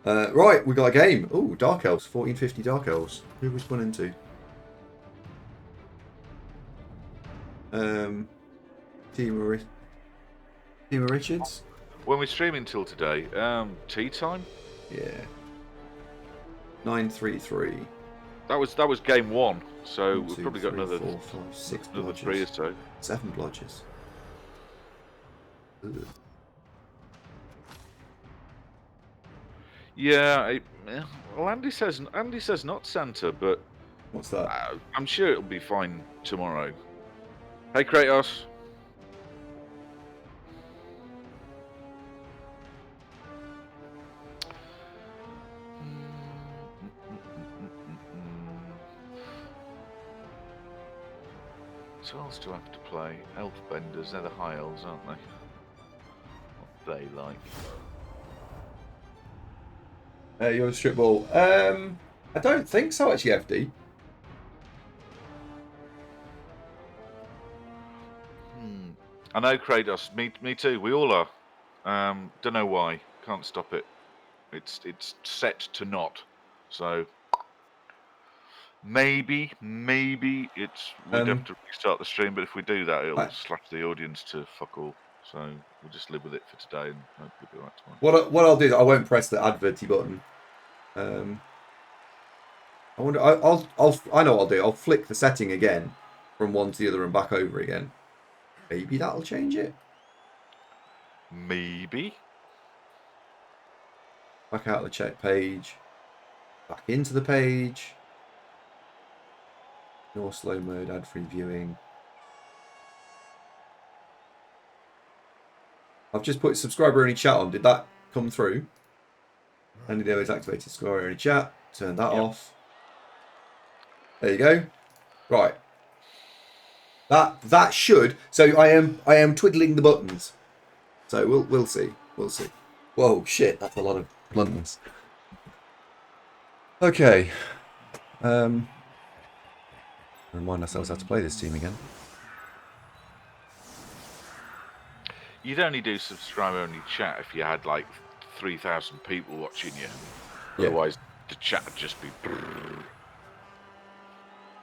Right, we got a game. Oh, Dark Elves, 1450 Dark Elves. Who have we spun into? Team of Richards. When we're streaming till today, tea time. Yeah. 933. That was game one, so 1, we've 2, probably got 3, another 4, 5, 6 another blodges. 3 or so. 7 blodges. Ugh. Yeah, well, Andy says not Santa, but What's that? I'm sure it'll be fine tomorrow. Hey, Kratos. So else do I have to play? Elf benders, they're the high elves, aren't they? What they like. You're a strip ball. I don't think so, actually, FD. I know, Kratos. Me too. We all are. Don't know why. Can't stop it. It's set to not. So maybe we'd have to restart the stream. But if we do that, it'll slash the audience to fuck all. So we'll just live with it for today and hope it'll be right tomorrow. What I'll do is I won't press the adverty button. I wonder. I know what I'll do. I'll flick the setting again from one to the other and back over again. Maybe that'll change it. Maybe. Back out of the check page. Back into the page. No slow mode, ad-free viewing. I've just put subscriber only chat on. Did that come through? AndyDavo is activated subscriber only chat. Turn that off. There you go. Right. That should. So I am twiddling the buttons. So we'll see. We'll see. Whoa, shit! That's a lot of bluntness. Okay. Remind ourselves how to play this team again. You'd only do subscriber only chat if you had like 3,000 people watching you. Yeah. Otherwise, the chat would just be.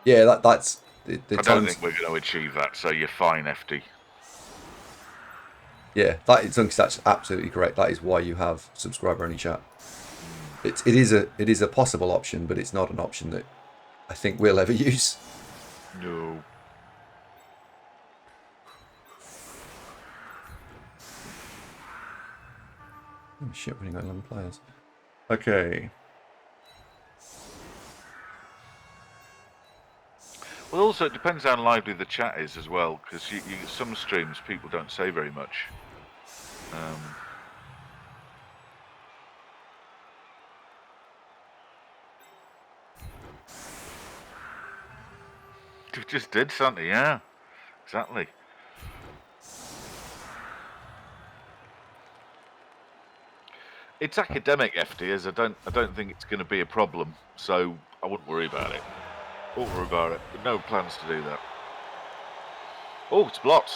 Yeah, that's. I don't think we're going to achieve that, so you're fine, FD. Yeah, that's absolutely correct. That is why you have subscriber only chat. It is a possible option, but it's not an option that I think we'll ever use. No. Oh shit, we only got 11 players. Okay. Well, also it depends how lively the chat is as well, because you some streams people don't say very much. You just did something, yeah, exactly. It's academic, FD, as I don't think it's going to be a problem, so I wouldn't worry about it. Won't worry about it. But no plans to do that. Oh, it's blocked.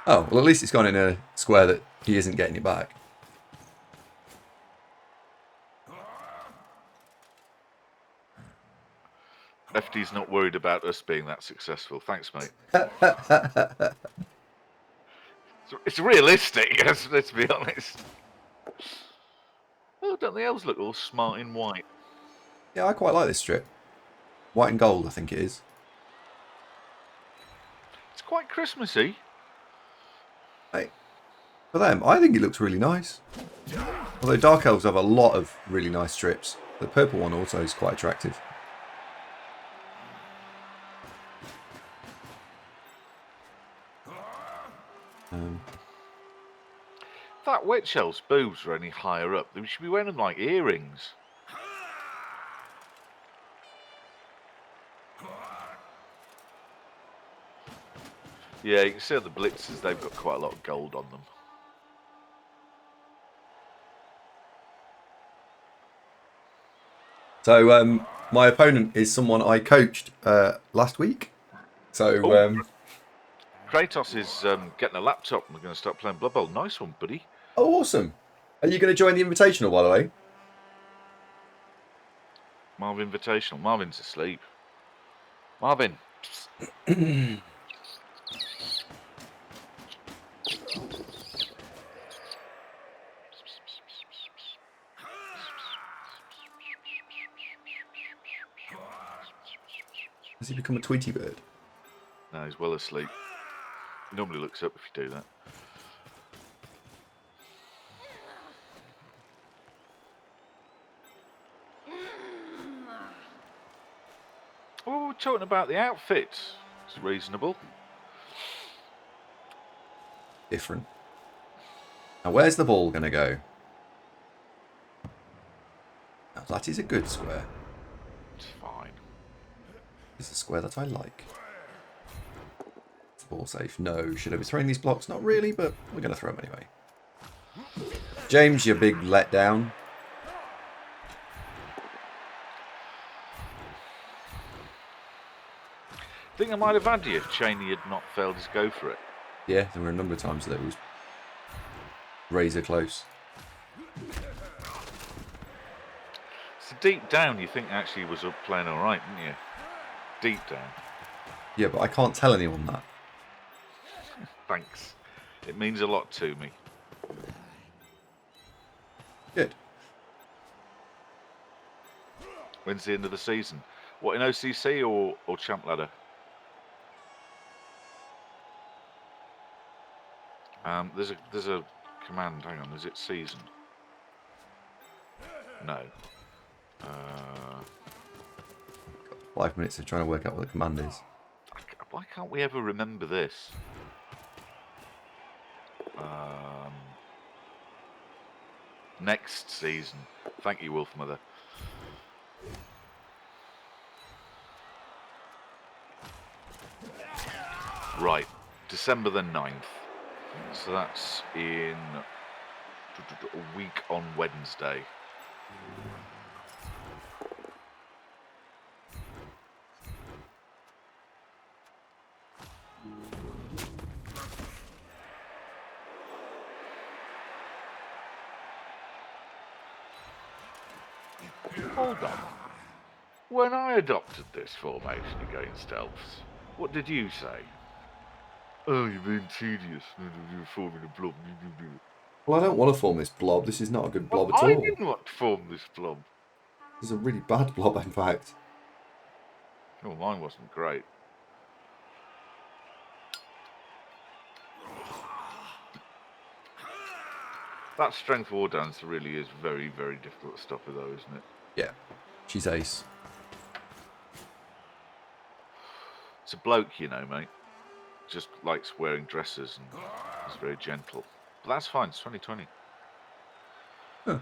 Oh, well, at least it's gone in a square that he isn't getting it back. FD's not worried about us being that successful. Thanks, mate. It's realistic, let's be honest. Oh, don't the elves look all smart in white? Yeah, I quite like this strip. White and gold, I think it is. It's quite Christmassy. Hey, for them, I think it looks really nice. Although Dark Elves have a lot of really nice strips. The purple one also is quite attractive. If that witch elf's boobs were any higher up, they should be wearing like earrings. Yeah, you can see the blitzers, they've got quite a lot of gold on them. So my opponent is someone I coached last week. So Kratos is getting a laptop and we're going to start playing Blood Bowl. Nice one, buddy. Oh, awesome. Are you going to join the Invitational, by the way? Marvin Invitational. Marvin's asleep. Marvin. Has he become a Tweety bird? No, he's well asleep. He normally looks up if you do that. Oh, we're talking about the outfits. It's reasonable. Different. Now, where's the ball going to go? Now, that is a good square. It's fine. It's a square that I like. Is the ball safe? No. Should I be throwing these blocks? Not really, but we're going to throw them anyway. James, your big letdown. I think I might have had you if Cheney had not failed his go for it. Yeah, there were a number of times that it was razor close. So deep down, you think actually he was up playing all right, didn't you? Deep down. Yeah, but I can't tell anyone that. Thanks. It means a lot to me. Good. When's the end of the season? What, in OCC or Champ Ladder? There's a command. Hang on, is it season? No. 5 minutes of trying to work out what the command is. Why can't we ever remember this? Next season. Thank you, Wolf Mother. Right, December the 9th. So that's in a week on Wednesday. Hold on. When I adopted this formation against Elves, what did you say? Oh, you're being tedious. You're forming a blob. Well, I don't want to form this blob. This is not a good blob at I all. didn't want to form this blob. This is a really bad blob, in fact. Oh, mine wasn't great. That strength war dancer really is very, very difficult to stop with, though, isn't it? Yeah, she's ace. It's a bloke, you know, mate. Just likes wearing dresses and is very gentle. But that's fine. It's 2020. Huh.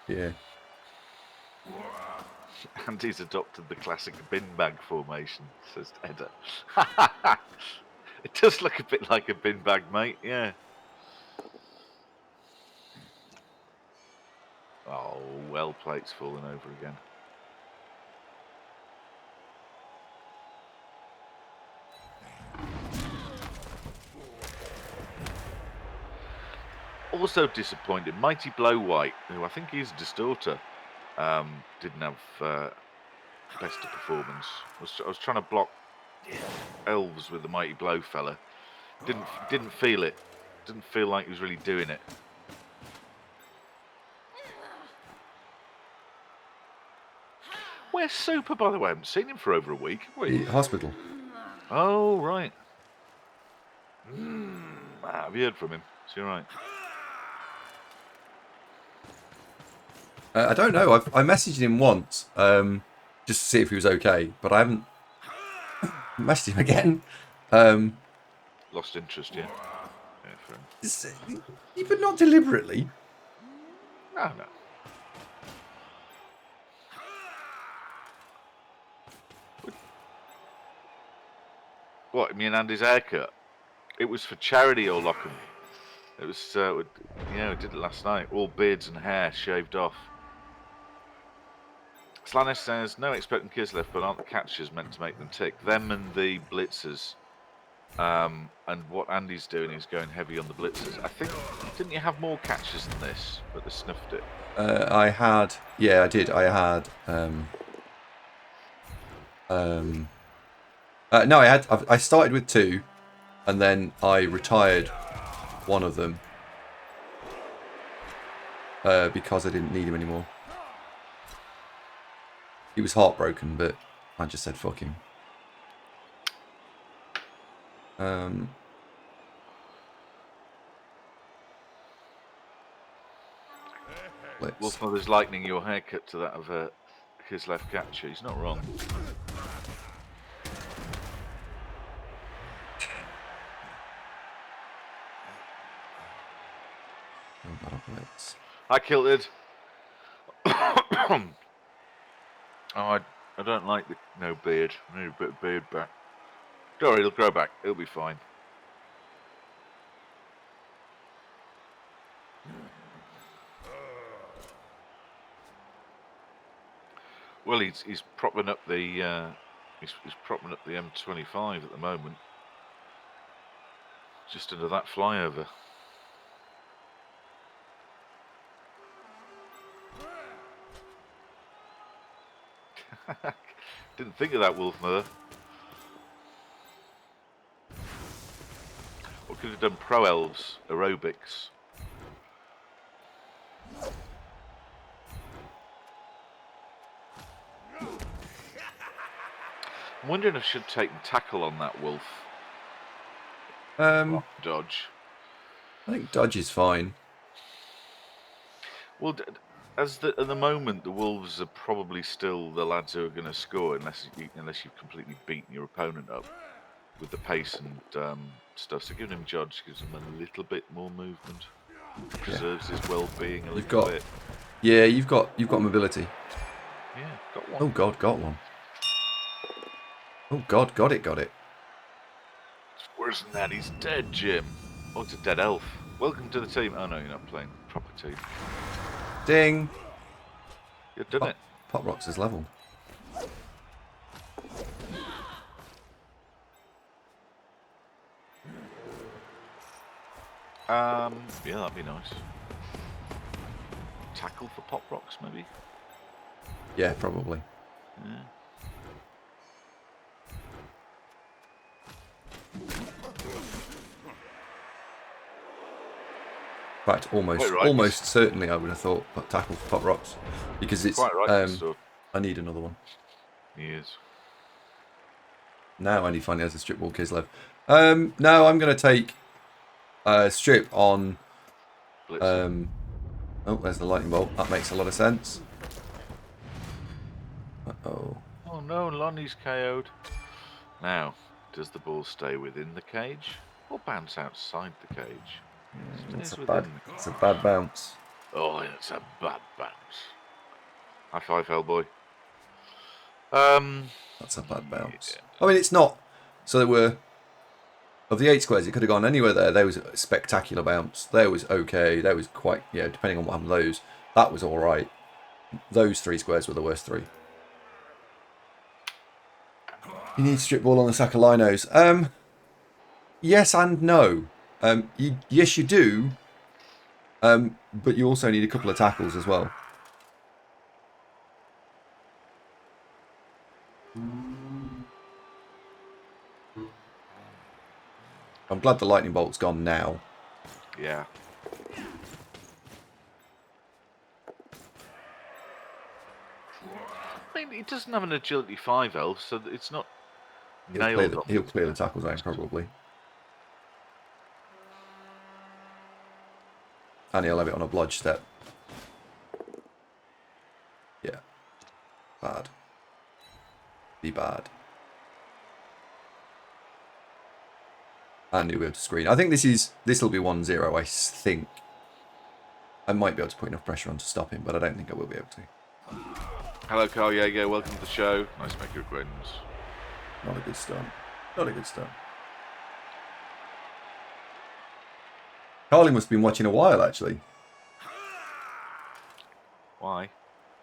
Yeah. Andy's adopted the classic bin bag formation, says Edda. It does look a bit like a bin bag, mate. Yeah. Oh, well, plate's fallen over again. Also disappointed, Mighty Blow White, who I think is a distorter, didn't have best of performance. I was trying to block Elves with the Mighty Blow fella. Didn't feel it. Didn't feel like he was really doing it. Where's Super, by the way? I haven't seen him for over a week, have we? The hospital. Oh, right. Have you heard from him? Is he all right? I don't know. I messaged him once just to see if he was okay, but I haven't messaged him again. Lost interest, yeah. Yeah, for him. But not deliberately. No. What, me and Andy's haircut? It was for charity, or Lockham. It was, we did it last night. All beards and hair shaved off. Slanesh says, no expecting Kislev, but aren't the catchers meant to make them tick? Them and the blitzers. And what Andy's doing is going heavy on the blitzers. I think, didn't you have more catches than this, but they snuffed it? I had, yeah, I did. I had, no, I started with 2, and then I retired one of them because I didn't need him anymore. He was heartbroken, but I just said fuck him. Wolfmother's likening your haircut to that of Kislev catcher. He's not wrong. Blitz. I killed it. Oh, I don't like the no beard. I need a bit of beard back. Don't worry, it'll grow back. It'll be fine. Well, he's propping up the he's propping up the M25 at the moment, just under that flyover. Didn't think of that, Wolfmother. Or could have done pro elves aerobics. I'm wondering if I should take tackle on that wolf. Dodge. I think dodge is fine. Well, at the moment, the Wolves are probably still the lads who are going to score unless you've completely beaten your opponent up with the pace and stuff. So giving him Judge gives him a little bit more movement, preserves his well-being a little bit. Yeah, you've got mobility. Yeah, got one. Oh God, got one. Oh God, got it. It's worse than that. He's dead, Jim. Oh, it's a dead elf. Welcome to the team. Oh no, you're not playing proper team. Ding. You've done it. Pop Rocks is leveled. Yeah, that'd be nice. Tackle for Pop Rocks, maybe? Yeah, probably. Yeah. In fact, almost certainly I would have thought tackle for Pop Rocks. Because it's quite right, I need another one. He is. Now Andy finally has a strip ball Kislev. No, I'm gonna take strip on oh, there's the lightning bolt. That makes a lot of sense. Uh-oh. Oh no, Lonnie's KO'd. Now, does the ball stay within the cage or bounce outside the cage? It's a bad bounce. Oh, it's a bad bounce. High five, Hellboy. That's a bad bounce. Yeah. I mean, it's not. So there were, of the 8 squares, it could have gone anywhere there. There was a spectacular bounce. There was okay. There was quite, depending on what happened to those, that was all right. Those 3 squares were the worst 3. You need strip ball on the Sakalinos. Yes and no. Yes, you do. But you also need a couple of tackles as well. I'm glad the lightning bolt's gone now. Yeah. I mean, he doesn't have an agility 5 elf, so it's not nailed on. He'll clear the tackle zone, probably. And he'll have it on a bludge step. Yeah. Bad. Be bad. And he'll be able to screen. I think this will be 1-0, I think. I might be able to put enough pressure on to stop him, but I don't think I will be able to. Hello, Carl Jaeger. Welcome to the show. Nice to make your acquaintance. Not a good start. Not a good start. Carly must have been watching a while, actually. Why?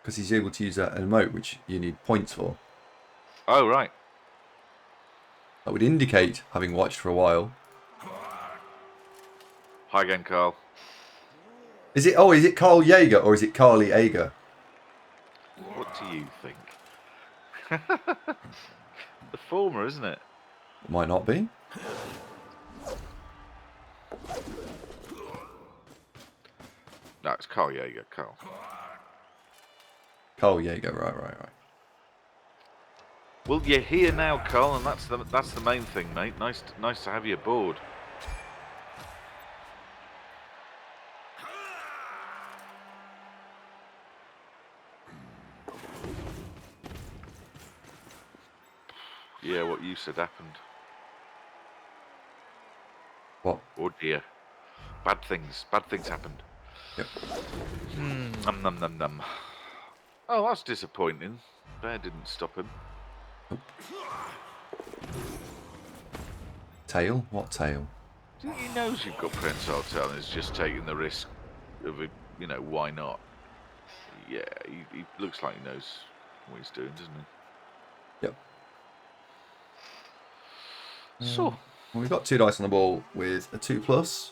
Because he's able to use an emote, which you need points for. Oh, right. That would indicate having watched for a while. Hi again, Carl. Is it Carl Jaeger or is it Carly Ager? What do you think? The former, isn't it? It might not be. No, it's Carl Jaeger. Carl. Carl Jaeger, right. Well, you're here now, Carl, and that's the main thing, mate. Nice to have you aboard. Yeah, what you said happened. What? Oh dear. Bad things happened. Yep. Num. Oh, that's disappointing. Bear didn't stop him. Nope. Tail? What tail? He knows you've got prehensile tail and is just taking the risk of it, why not? Yeah, he looks like he knows what he's doing, doesn't he? Yep. So, well, we've got 2 dice on the ball with a 2+.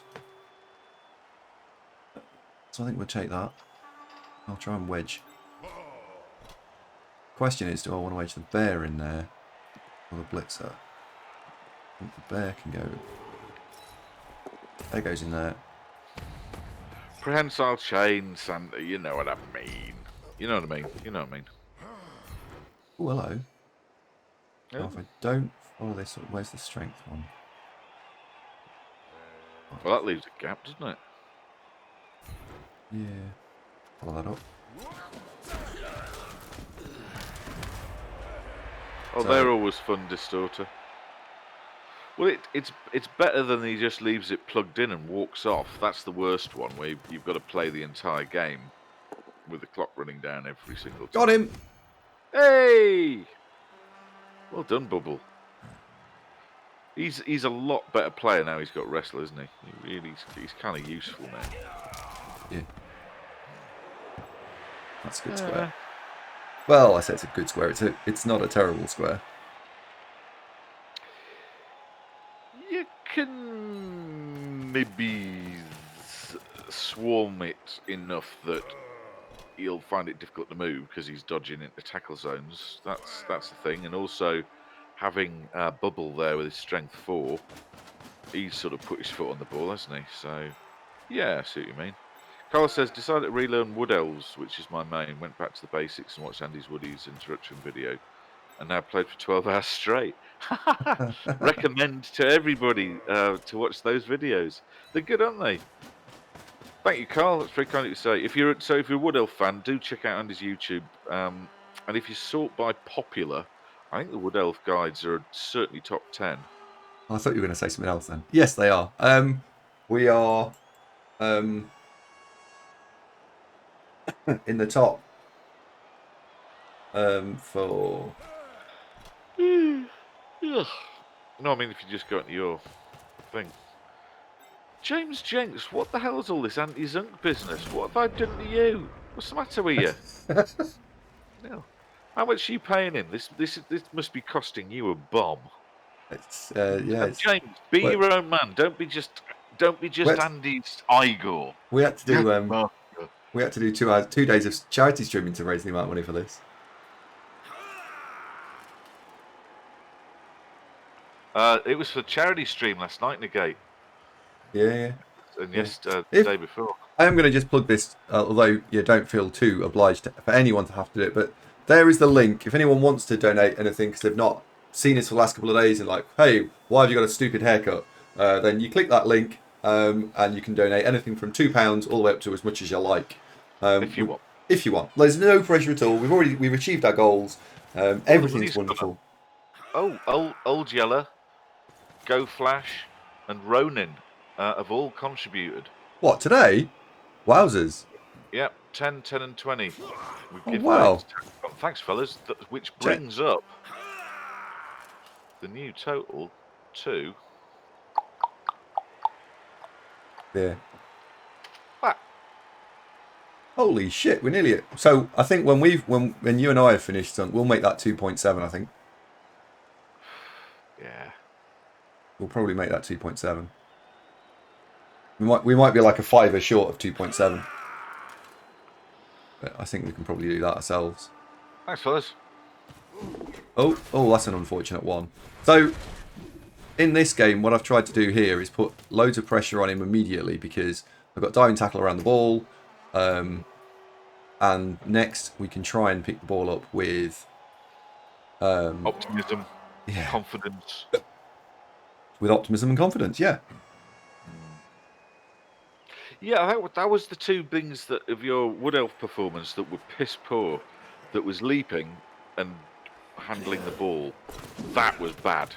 So I think we'll take that. I'll try and wedge. Question is, do I want to wedge the bear in there or the blitzer? I think the bear can go. Bear goes in there. prehensile chain, Santa, you know what I mean. You know what I mean. Oh, hello. Yeah. Oh, if I don't follow this, where's the strength one? Well, that leaves a gap, doesn't it? Yeah. Follow that up. Oh, So- they're always fun, Distorter. Well, it's better than he just leaves it plugged in and walks off. That's the worst one, where you've got to play the entire game with the clock running down every single time. Got him! Hey! Well done, Bubble. He's a lot better player now he's got Wrestler, isn't he? He's kind of useful now. Yeah. That's a good square. Well, I say it's a good square. It's not a terrible square. You can maybe swarm it enough that he'll find it difficult to move because he's dodging into tackle zones. That's the thing, and also having Bubble there with his strength 4, he's sort of put his foot on the ball, hasn't he? So, yeah, I see what you mean. Carl says, decided to relearn Wood Elves, which is my main. Went back to the basics and watched Andy's Woody's introduction video, and now played for 12 hours straight. Recommend to everybody to watch those videos. They're good, aren't they? Thank you, Carl. That's very kind of you to say. If you're a Wood Elf fan, do check out Andy's YouTube. And if you sort by popular, I think the Wood Elf guides are certainly top 10. I thought you were going to say something else then. Yes, they are. We are in the top for... No, I mean if you just go into your thing. James Jenks, what the hell is all this anti-Zunk business? What have I done to you? What's the matter with you? No. How much are you paying him? This must be costing you a bomb. It's yeah. It's, James, be your own man. Don't be just Andy's Igor. we had to do 2 days of charity streaming to raise the amount of money for this. It was for charity stream last night, Negate. Yeah. And the day before. I am going to just plug this, although you don't feel too obliged for anyone to have to do it, but there is the link. If anyone wants to donate anything because they've not seen us for the last couple of days and like, hey, why have you got a stupid haircut? Then you click that link and you can donate anything from £2 all the way up to as much as you like. If you want. If you want. There's no pressure at all. We've achieved our goals. Everything's wonderful. Old Yeller, Go Flash, and Ronin have all contributed. What, today? Wowzers. Yep, 10, 10 and 20. Wow. Thanks, fellas. Which brings up the new total to... Yeah. That. Holy shit, we're nearly at... So, I think when you and I have finished, we'll make that 2.7, I think. Yeah. We'll probably make that 2.7. We might be like a fiver short of 2.7. But I think we can probably do that ourselves. Thanks, fellas. Oh, that's an unfortunate one. So, in this game, what I've tried to do here is put loads of pressure on him immediately because I've got diving tackle around the ball. And next, we can try and pick the ball up with... Optimism, yeah, confidence. with optimism and confidence, yeah. Yeah, that was the two things that of your Wood Elf performance that were piss poor. That was leaping and handling the ball. That was bad.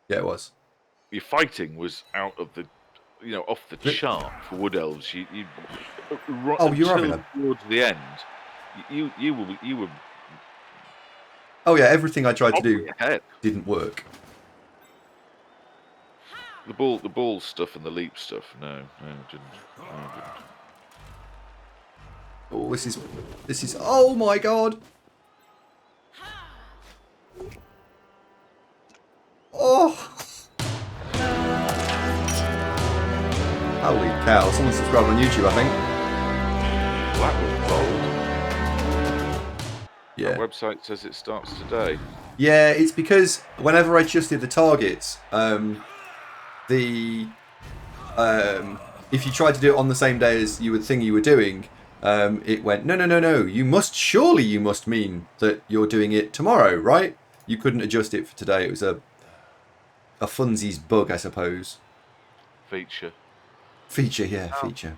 Yeah, it was. Your fighting was out of the, off the chart for Wood Elves. You Oh, you're having until a... towards the end, you were Oh, yeah, everything I tried to do probably ahead. didn't work. The ball stuff and the leap stuff. No, it didn't. No, it didn't. Oh, this is... Oh, my God. Oh. Holy cow. Someone subscribed on YouTube, I think. That was bold. Yeah. That website says it starts today. Yeah, it's because whenever I adjusted the targets, if you tried to do it on the same day as you would think you were doing, it went, no, you must mean that you're doing it tomorrow, right? You couldn't adjust it for today. It was a funsies bug, I suppose. Feature. Feature. Yeah, feature.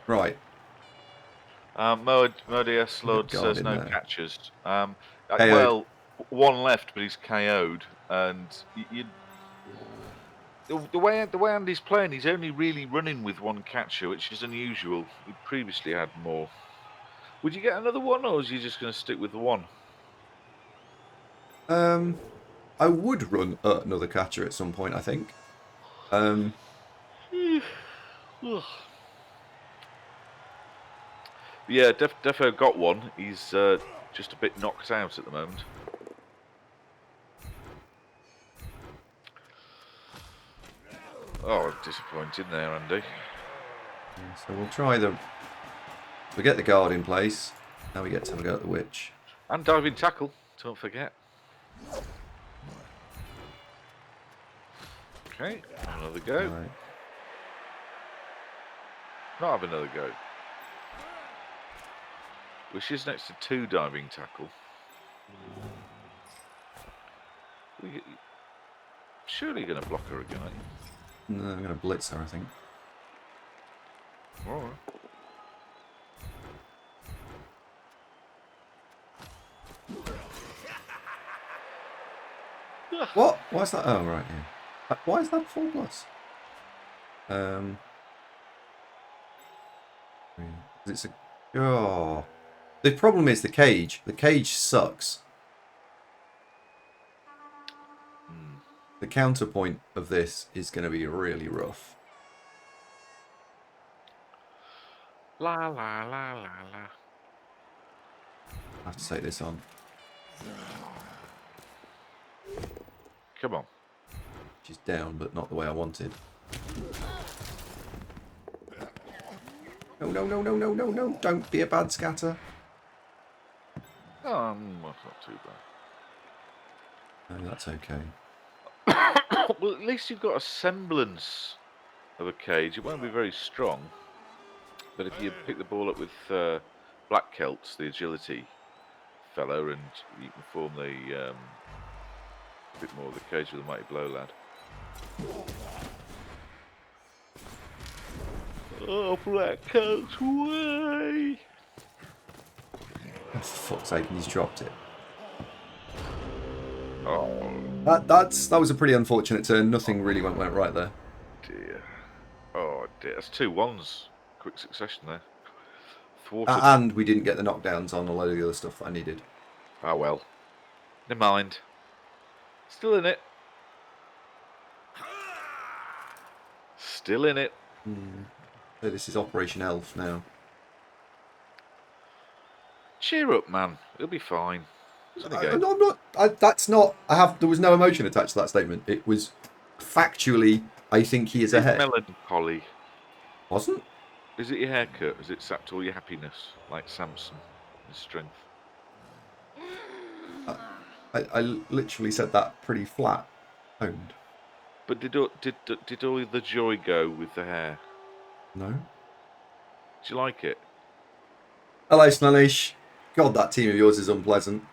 Right. Modius Lord says no there. catches. KO'd. Well, one left, but he's KO'd, and the way Andy's playing, he's only really running with one catcher, which is unusual. He previously had more. Would you get another one, or is he just going to stick with the one? I would run another catcher at some point, I think. Yeah, Defo got one. He's just a bit knocked out at the moment. Oh, disappointing there, Andy. So we'll try we'll get the guard in place. Now we get to have a go at the witch. And diving tackle, don't forget. Okay, another go. Right. Not have another go. Well, she's next to 2 diving tackle. Surely going to block her again, aren't you? No, I'm going to blitz her, I think. All right. What? Why is that? Oh, right, yeah. Why is that 4+? It's a... Oh. The problem is the cage. The cage sucks. The counterpoint of this is going to be really rough. La la la la la. I have to take this on. Come on. She's down, but not the way I wanted. No. Don't be a bad scatter. That's not too bad. No, that's okay. Well, at least you've got a semblance of a cage. It won't be very strong. But if you pick the ball up with Black Celts, the agility fellow, and you can form the bit more of the cage with the Mighty Blow Lad. Oh, Black Celts, way! Oh, for fuck's sake, he's dropped it. Oh, that was a pretty unfortunate turn. Nothing really went right there. dear. Oh, dear. That's 2 ones. Quick succession there. Thwarted. And we didn't get the knockdowns on a load of the other stuff that I needed. Ah, well. Never mind. Still in it. Still in it. So this is Operation Elf now. Cheer up, man. It'll be fine. I'm not. That's not. There was no emotion attached to that statement. It was factually. I think he is ahead. Melancholy. Wasn't? Is it your haircut? Has it sapped all your happiness, like Samson, his strength? I literally said that pretty flat toned. But did all the joy go with the hair? No. Do you like it? Hello, Slanish. God, that team of yours is unpleasant.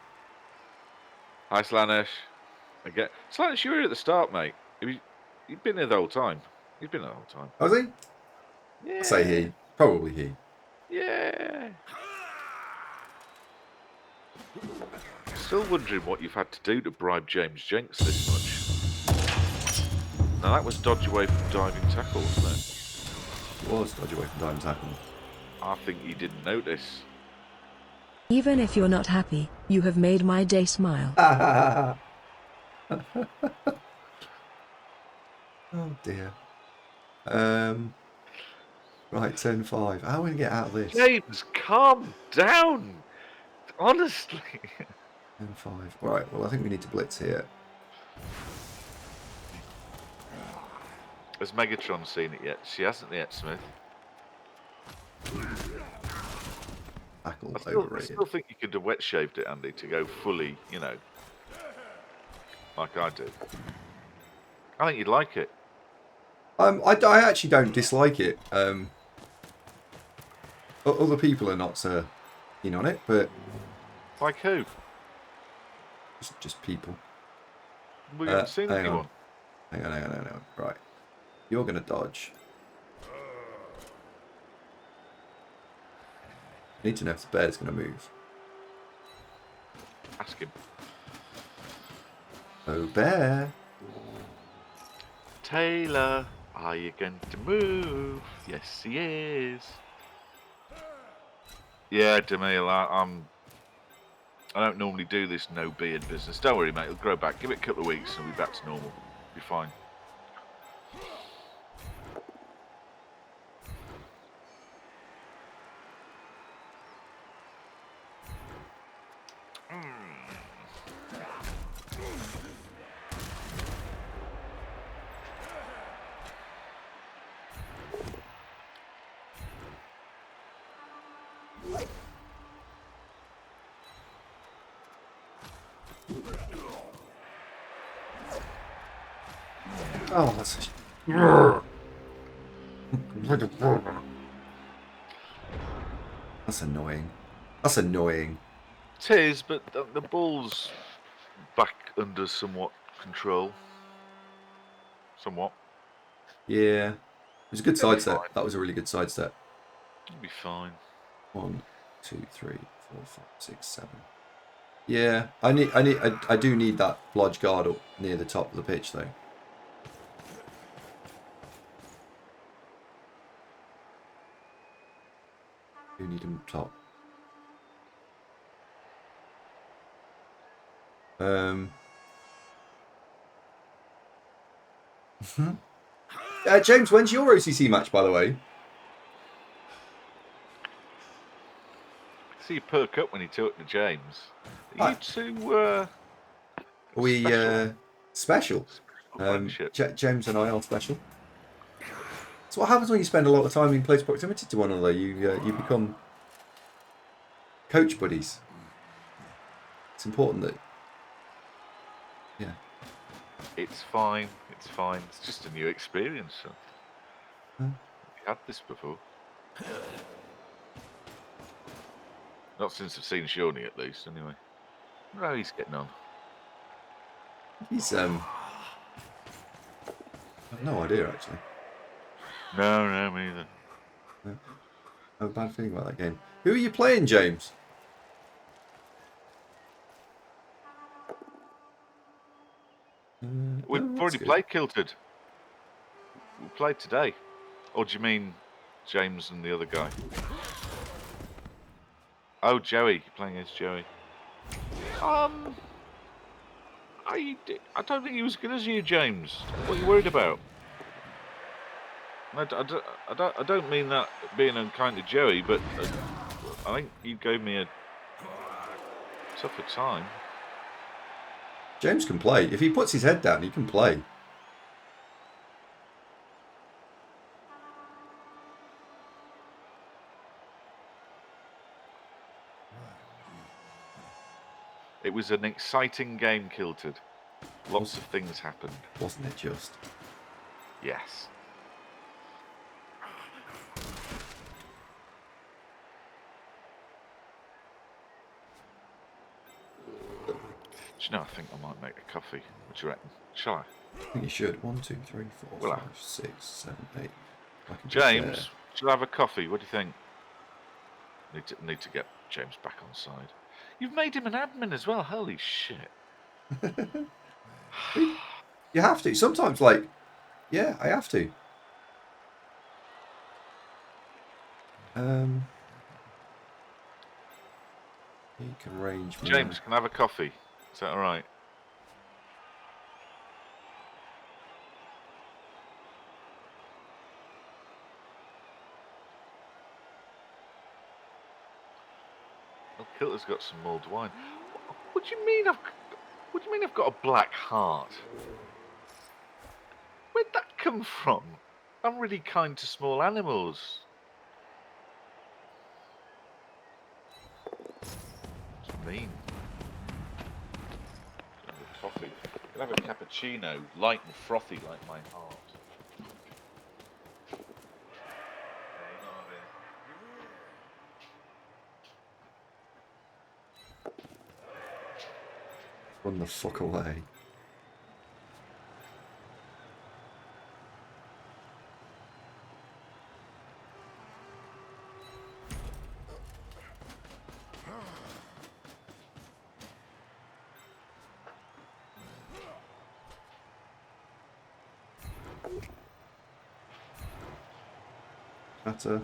Hi, Slanish. Slanish, you were here at the start, mate. You've been here the whole time. You've been here the whole time. Was he? Yeah. I say he. Probably he. Yeah. Still wondering what you've had to do to bribe James Jenks this much. Now that was dodge away from diving tackle, wasn't it? It was dodge away from diving tackle. I think you didn't notice. Even if you're not happy, you have made my day smile. Oh dear. Right, 10-5. How are we going to get out of this? James, calm down. Honestly. 10-5. Right, well, I think we need to blitz here. Has Megatron seen it yet? She hasn't yet, Smith. Tackle I overrated. still think you could have wet shaved it, Andy, to go fully, like I do. I think you'd like it. I actually don't dislike it. Other people are not so keen on it, but Like who? just people. We haven't seen anyone. Hang on. Right. You're going to dodge. I need to know if the bear's going to move. Ask him. Oh, bear. Taylor, are you going to move? Yes, he is. Yeah, Demille, I don't normally do this no beard business. Don't worry, mate. It'll grow back. Give it a couple of weeks and we'll be back to normal. Be fine. Oh, that's that's annoying. That's annoying. It is, but the ball's back under somewhat control. Somewhat. Yeah. It was a good side step. That was a really good side step. It'll be fine. 1, 2, 3, 4, 5, 6, 7. Yeah, I do need that lodge guard up near the top of the pitch though. Do need him top. James, when's your OCC match, by the way? See you perk up when you talk to James. Are you two special? Friendship. James and I are special. So what happens when you spend a lot of time in close proximity to one another? You become coach buddies. It's important that. Yeah. It's fine. It's fine. It's just a new experience. So. Huh? You had this before. Not since I've seen Shawnee, at least. Anyway, no, he's getting on. He's I have no idea actually. No, me either. No. I have a bad feeling about that game. Who are you playing, James? We've already played Kilted. We played today. Or do you mean James and the other guy? Oh, Joey. You're playing against Joey. I don't think he was as good as you, James. What are you worried about? I don't mean that being unkind to Joey, but I think you gave me a tougher time. James can play. If he puts his head down, he can play. It was an exciting game, Kilted. Lots of things happened. Wasn't it just? Yes. Do you know, I think I might make a coffee. What do you reckon? Shall I? I think you should. 1, 2, 3, 4, Will I? 5, 6, 7, 8. I can James, just, shall I have a coffee? What do you think? Need to get James back on side. You've made him an admin as well. Holy shit. You have to. Sometimes, like, yeah, I have to. He can range me. James, can I have a coffee? Is that all right? Well, Kilter's got some mulled wine. What do you mean I've got a black heart? Where'd that come from? I'm really kind to small animals. It's mean. Can I have a coffee? Can I have a cappuccino, light and frothy like my heart? Run the fuck away. Matter.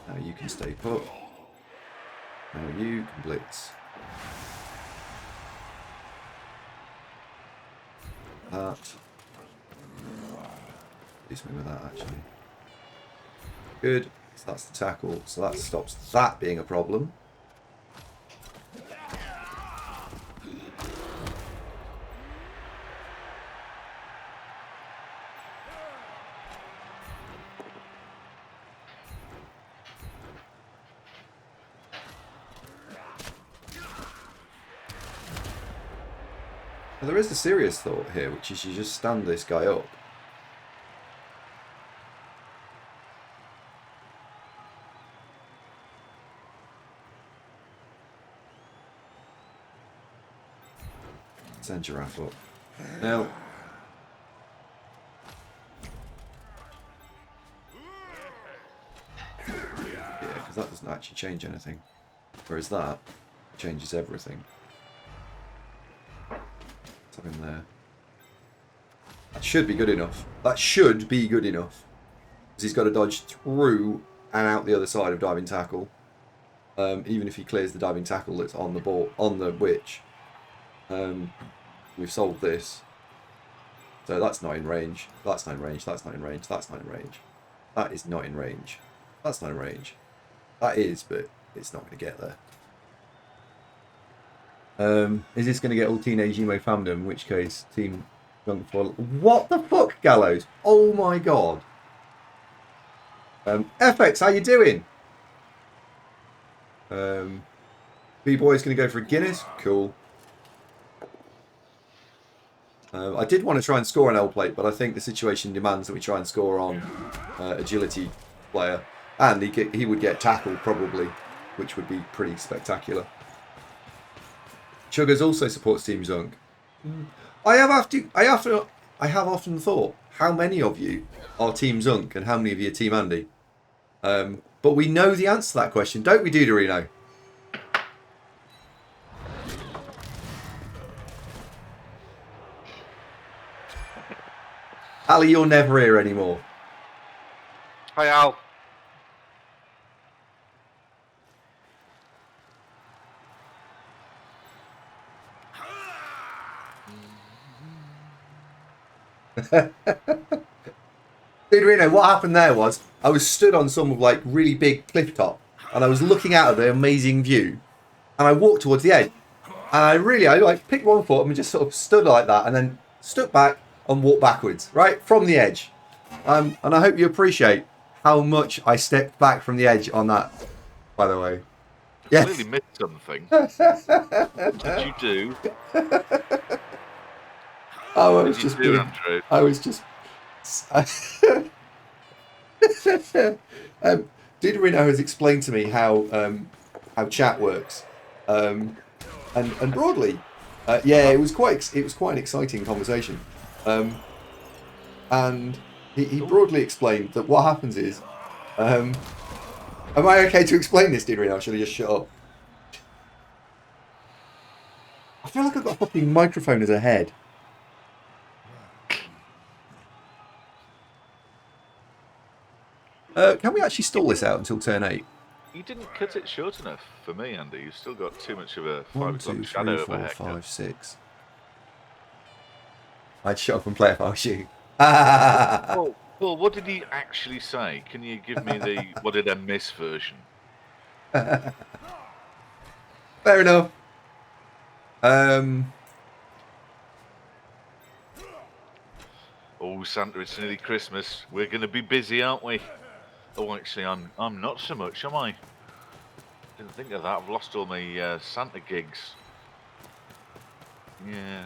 Now you can stay put. Now you can blitz. That. Do something with that actually. Good. So that's the tackle. So that stops that being a problem. Now, there is a serious thought here, which is you just stand this guy up. Send Giraffe up. Now, yeah, because that doesn't actually change anything. Whereas that changes everything. Let's have him there. That should be good enough. That should be good enough. Because he's got to dodge through and out the other side of diving tackle. Even if he clears the diving tackle that's on the ball, on the witch. We've solved this. So that's not in range. That's not in range. That's not in range. That's not in range. That is not in range. That's not in range. That is, but it's not going to get there. Is this going to get all teenage emo fandom? In which case, Team Junk for what the fuck, Gallows? Oh my god. FX, how you doing? B-Boy's going to go for a Guinness. Cool. I did want to try and score an L plate, but I think the situation demands that we try and score on agility player, and he would get tackled probably, which would be pretty spectacular. Chuggers also supports Team Zunk. I have often thought, how many of you are Team Zunk and how many of you are Team Andy? But we know the answer to that question, don't we, Duderino? Ali, you're never here anymore. Hi, Al. Duderino, what happened there was I was stood on some like really big cliff top and I was looking out at the amazing view and I walked towards the edge And I like picked one foot and just sort of stood like that, and then stood back and walked backwards, right from the edge. And I hope you appreciate how much I stepped back from the edge on that. By the way, I clearly missed something. What did you do? I What was did you just do, being. Andrew? I was just. Didorino has explained to me how chat works, and broadly, yeah, it was quite an exciting conversation, and he broadly explained that what happens is, am I okay to explain this, Didorino? Should I just shut up? I feel like I've got a fucking microphone as a head. Can we actually stall this out until turn 8? You didn't cut it short enough for me, Andy. You've still got too much of a 1, 5 2, o'clock 3, shadow 4, of a haircut. 5, 6. I'd shut up and play if I was you. Paul, what did he actually say? Can you give me the what did I miss version? Fair enough. Oh, Santa, it's nearly Christmas. We're going to be busy, aren't we? Oh, actually, I'm not so much, am I? Didn't think of that. I've lost all my Santa gigs. Yeah.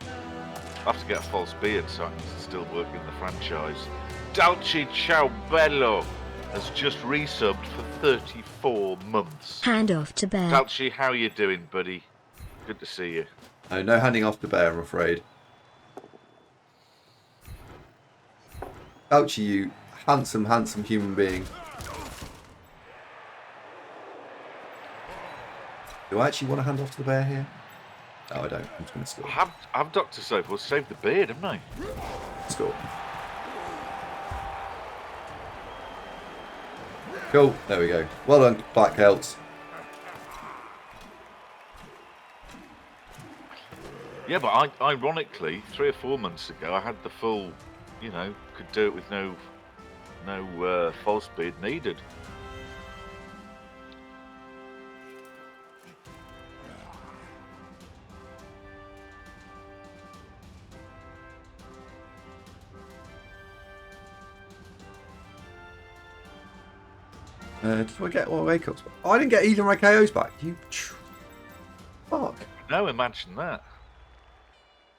I have to get a false beard so I can still work in the franchise. Dalci Ciao Bello has just resubbed for 34 months. Hand off to Bear. Dalci, how you doing, buddy? Good to see you. No handing off to Bear, I'm afraid. Ouchie, you handsome, handsome human being. Do I actually want to hand off to the Bear here? No, I don't. I'm just going to score. I've Dr. Soap. Well, saved the beard, haven't I? Score. Cool. There we go. Well done, Black Celts. Yeah, but ironically, 3 or 4 months ago, I had the full, could do it with no false beard needed. Did I get all my wake ups? I didn't get either of my KOs back. You fuck. No, imagine that.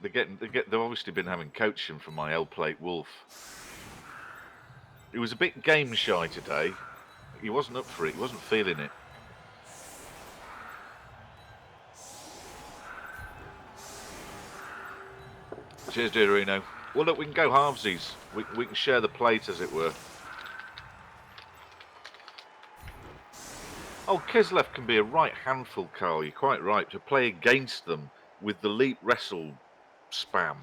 They've obviously been having coaching from my L Plate Wolf. He was a bit game shy today. He wasn't up for it. He wasn't feeling it. Cheers, Didorino. Well, look, we can go halvesies. We can share the plate, as it were. Oh, Kislev can be a right handful, Carl. You're quite right. To play against them with the leap wrestle spam.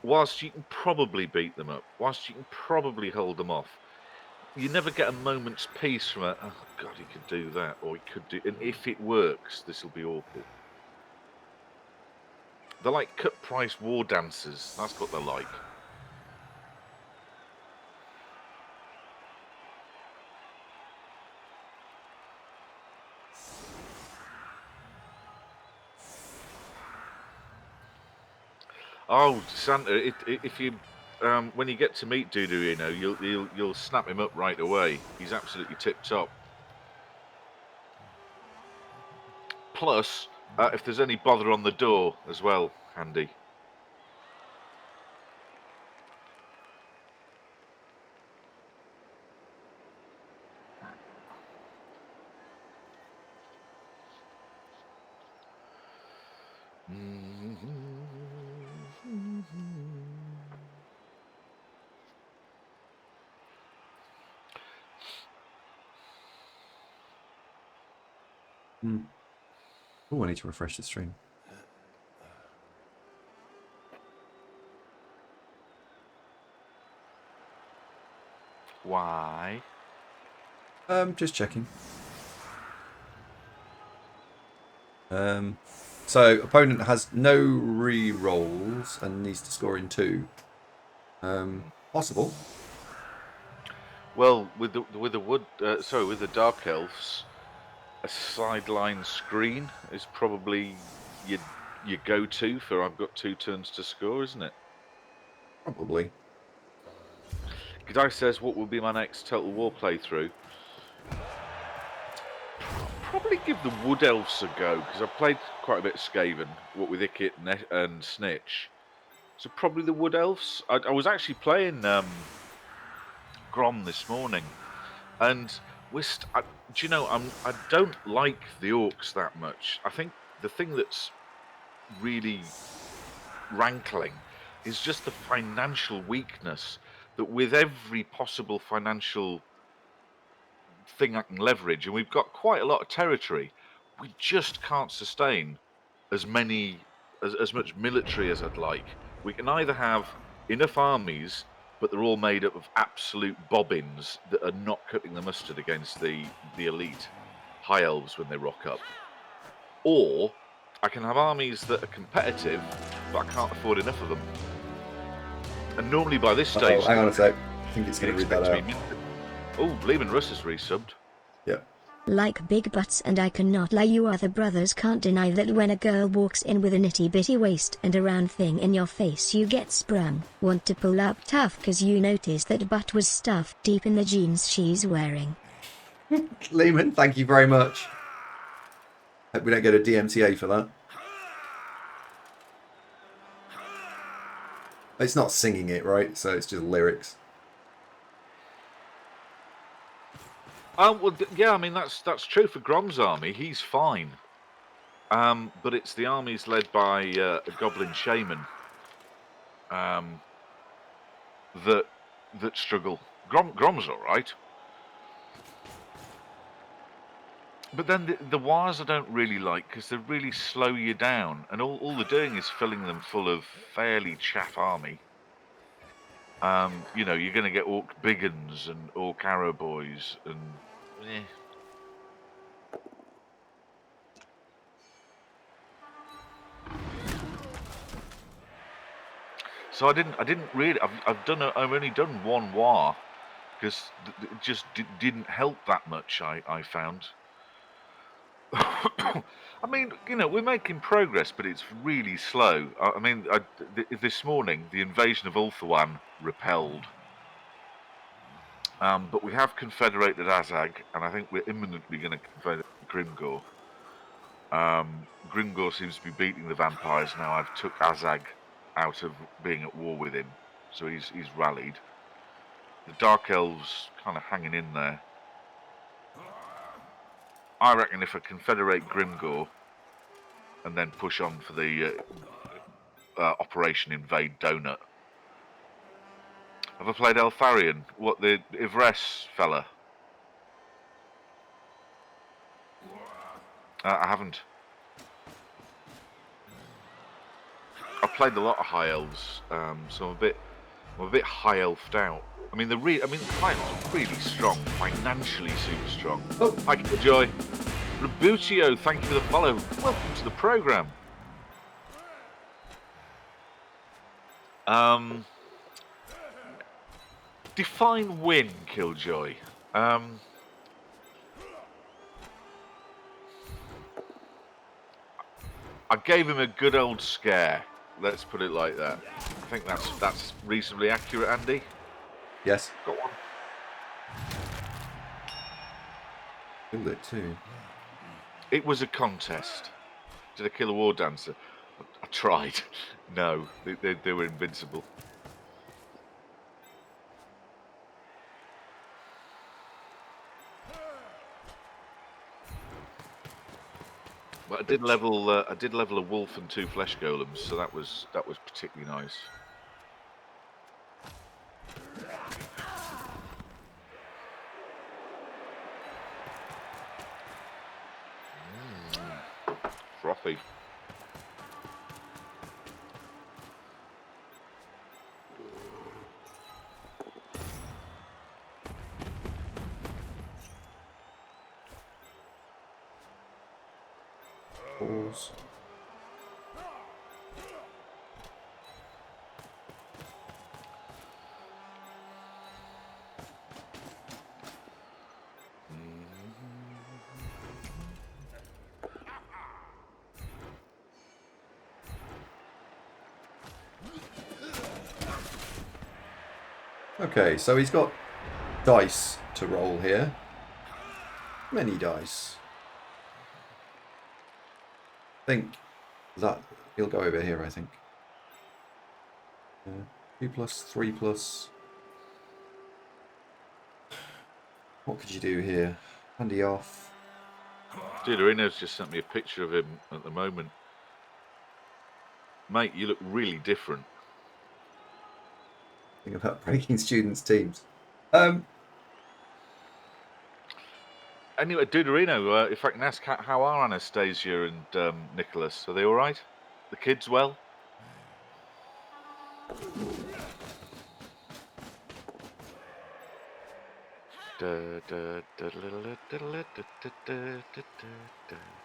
Whilst you can probably beat them up, whilst you can probably hold them off, you never get a moment's peace from a, oh, God, he could do that, or he could do... And if it works, this will be awful. They're like cut-price war dancers. That's what they're like. Oh, Santa! If you when you get to meet Dudu, you'll snap him up right away. He's absolutely tip top. Plus, if there's any bother on the door as well, Andy. Oh, I need to refresh the stream. Why? Just checking. So opponent has no re-rolls and needs to score in 2. Possible. Well, with the Dark Elves, a sideline screen is probably your go-to for I've got 2 turns to score, isn't it? Probably. G'day says, what will be my next Total War playthrough? Probably give the Wood Elves a go, because I've played quite a bit of Skaven, what with Ickit and Snitch. So probably the Wood Elves. I was actually playing Grom this morning, and do you know, I don't like the Orcs that much. I think the thing that's really rankling is just the financial weakness, that with every possible financial thing I can leverage, and we've got quite a lot of territory, we just can't sustain as much military as I'd like. We can either have enough armies, but they're all made up of absolute bobbins that are not cutting the mustard against the elite high elves when they rock up, or I can have armies that are competitive, but I can't afford enough of them. And normally by this stage, Oh, hang on a sec. I think it's going to read that out. Oh, Lehman Russ has resubbed. Yeah. Like big butts, and I cannot lie, you other brothers can't deny that when a girl walks in with a nitty bitty waist and a round thing in your face you get sprung. Want to pull up tough cause you noticed that butt was stuffed deep in the jeans she's wearing. Lehman, thank you very much. Hope we don't get a DMCA for that. It's not singing it, right? So it's just lyrics. Well, yeah, I mean that's true for Grom's army. He's fine, but it's the armies led by a goblin shaman that struggle. Grom's all right, but then the wars I don't really like because they really slow you down, and all they're doing is filling them full of fairly chaff army. You know, you're going to get Orc Biggins and Orc Arrow Boys and. So I didn't really. I've only done one war because it just didn't help that much. I found. I mean, you know, we're making progress, but it's really slow. I mean, this morning the invasion of Ulthuan repelled, but we have confederated Azag, and I think we're imminently going to confederate Grimgor. Grimgor seems to be beating the vampires now. I've took Azag out of being at war with him, so he's rallied. The Dark Elves kind of hanging in there. I reckon if I confederate Grimgor and then push on for the Operation Invade Donut. Have I played Eltharion? What, the Ivres fella? I haven't. I've played a lot of High Elves, so I'm a bit high elfed out. I mean, the High Elves are really strong, financially super strong. Oh, hi, Joy. Rabutio, thank you for the follow. Welcome to the program. Define win, Killjoy. I gave him a good old scare. Let's put it like that. I think that's reasonably accurate, Andy. Yes. Got one. Killed it too. It was a contest. Did I kill a war dancer? I tried. No, they were invincible. But I did level a wolf and 2 flesh golems, so that was particularly nice. Frothy. Pause. Okay, so he's got dice to roll here. Many dice. I think that he'll go over here, I think. 2 plus, 3 plus. What could you do here? Andy off. Dudorino's just sent me a picture of him at the moment. Mate, you look really different. Think about breaking students' teams. Anyway, Dudorino, if I can ask, how are Anastasia and Nicholas? Are they all right? The kids well?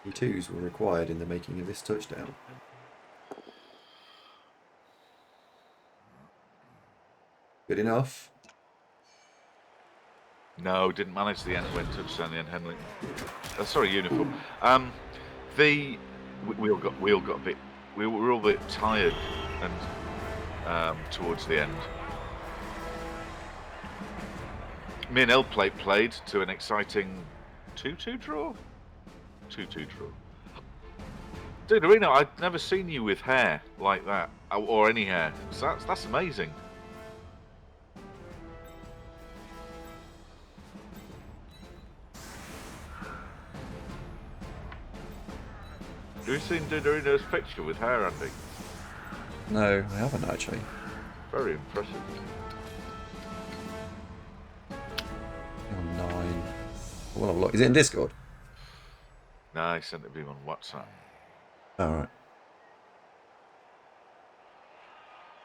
E2s were required in the making of this touchdown. Good enough. No, didn't manage the end-to-end touchdown. The end handling. Sorry, uniform. We all got a bit. We were all a bit tired, and towards the end, me and L-Plate played to an exciting 2-2 draw. 2-2 draw. Dude, Arena, I'd never seen you with hair like that, or any hair. So that's amazing. Have you seen Dudorino's picture with hair, Andy? No, I haven't actually. Very impressive. Oh, 9. We'll have a look. Is it in Discord? No, I sent it to him on WhatsApp. Alright.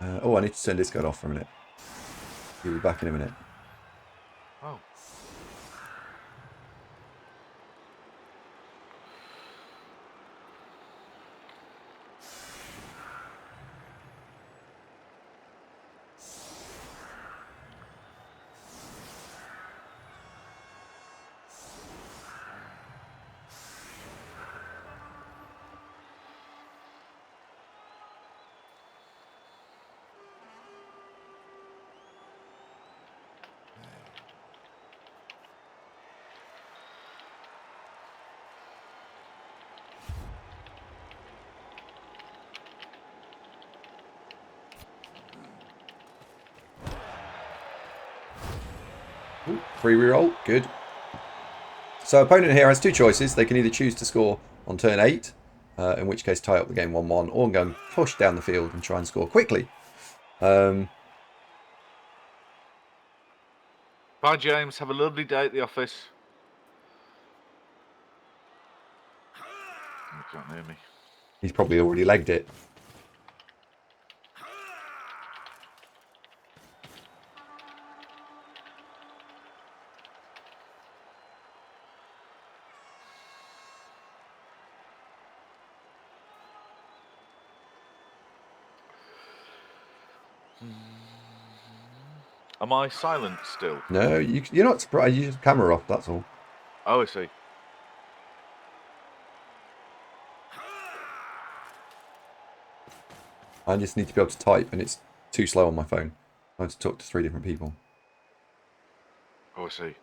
I need to turn Discord off for a minute. He'll be back in a minute. Oh. Ooh, free reroll, good. So opponent here has 2 choices. They can either choose to score on turn 8, in which case tie up the game 1-1, or go and push down the field and try and score quickly. Bye, James. Have a lovely day at the office. You can't hear me. He's probably already legged it. Am I silent still? No, you're not surprised. You just camera off, that's all. Oh, I see. I just need to be able to type, and it's too slow on my phone. I have to talk to 3 different people. Oh, I see.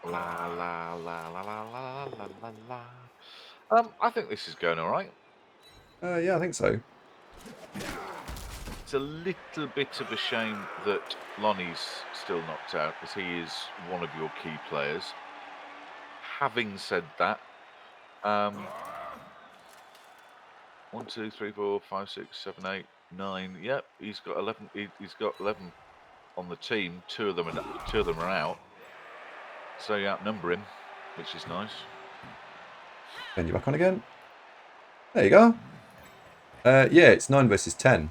La la la la la la la la la. I think this is going all right. Yeah, I think so. It's a little bit of a shame that Lonnie's still knocked out, as he is one of your key players. Having said that, 1, 2, 3, 4, 5, 6, 7, 8, 9. Yep, he's got 11. He's got 11 on the team. Two of them are out. So you outnumber him, which is nice. Turn you back on again. There you go. Yeah, it's 9 versus 10.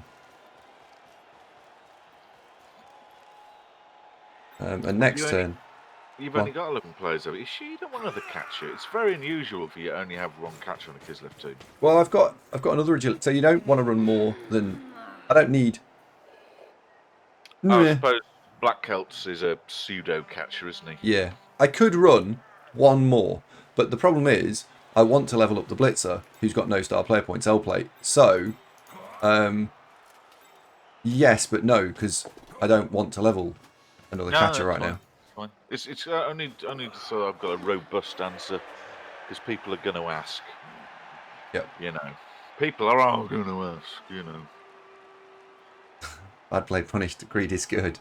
And next turn. You've only got 11 players though. You sure you don't want another catcher? It's very unusual for you to only have one catcher on a Kislev team. Well, I've got another agility. So you don't want to run more than. I don't need. I suppose Black Celts is a pseudo catcher, isn't he? Yeah, I could run one more, but the problem is I want to level up the Blitzer, who's got no star player points, L plate. So, yes, but no, because I don't want to level another No, catcher that's right fine. now. Fine. It's only so I've got a robust answer, because people are going to ask. Yep. You know, people are all going to ask. You know. Bad play punished. Greed is good.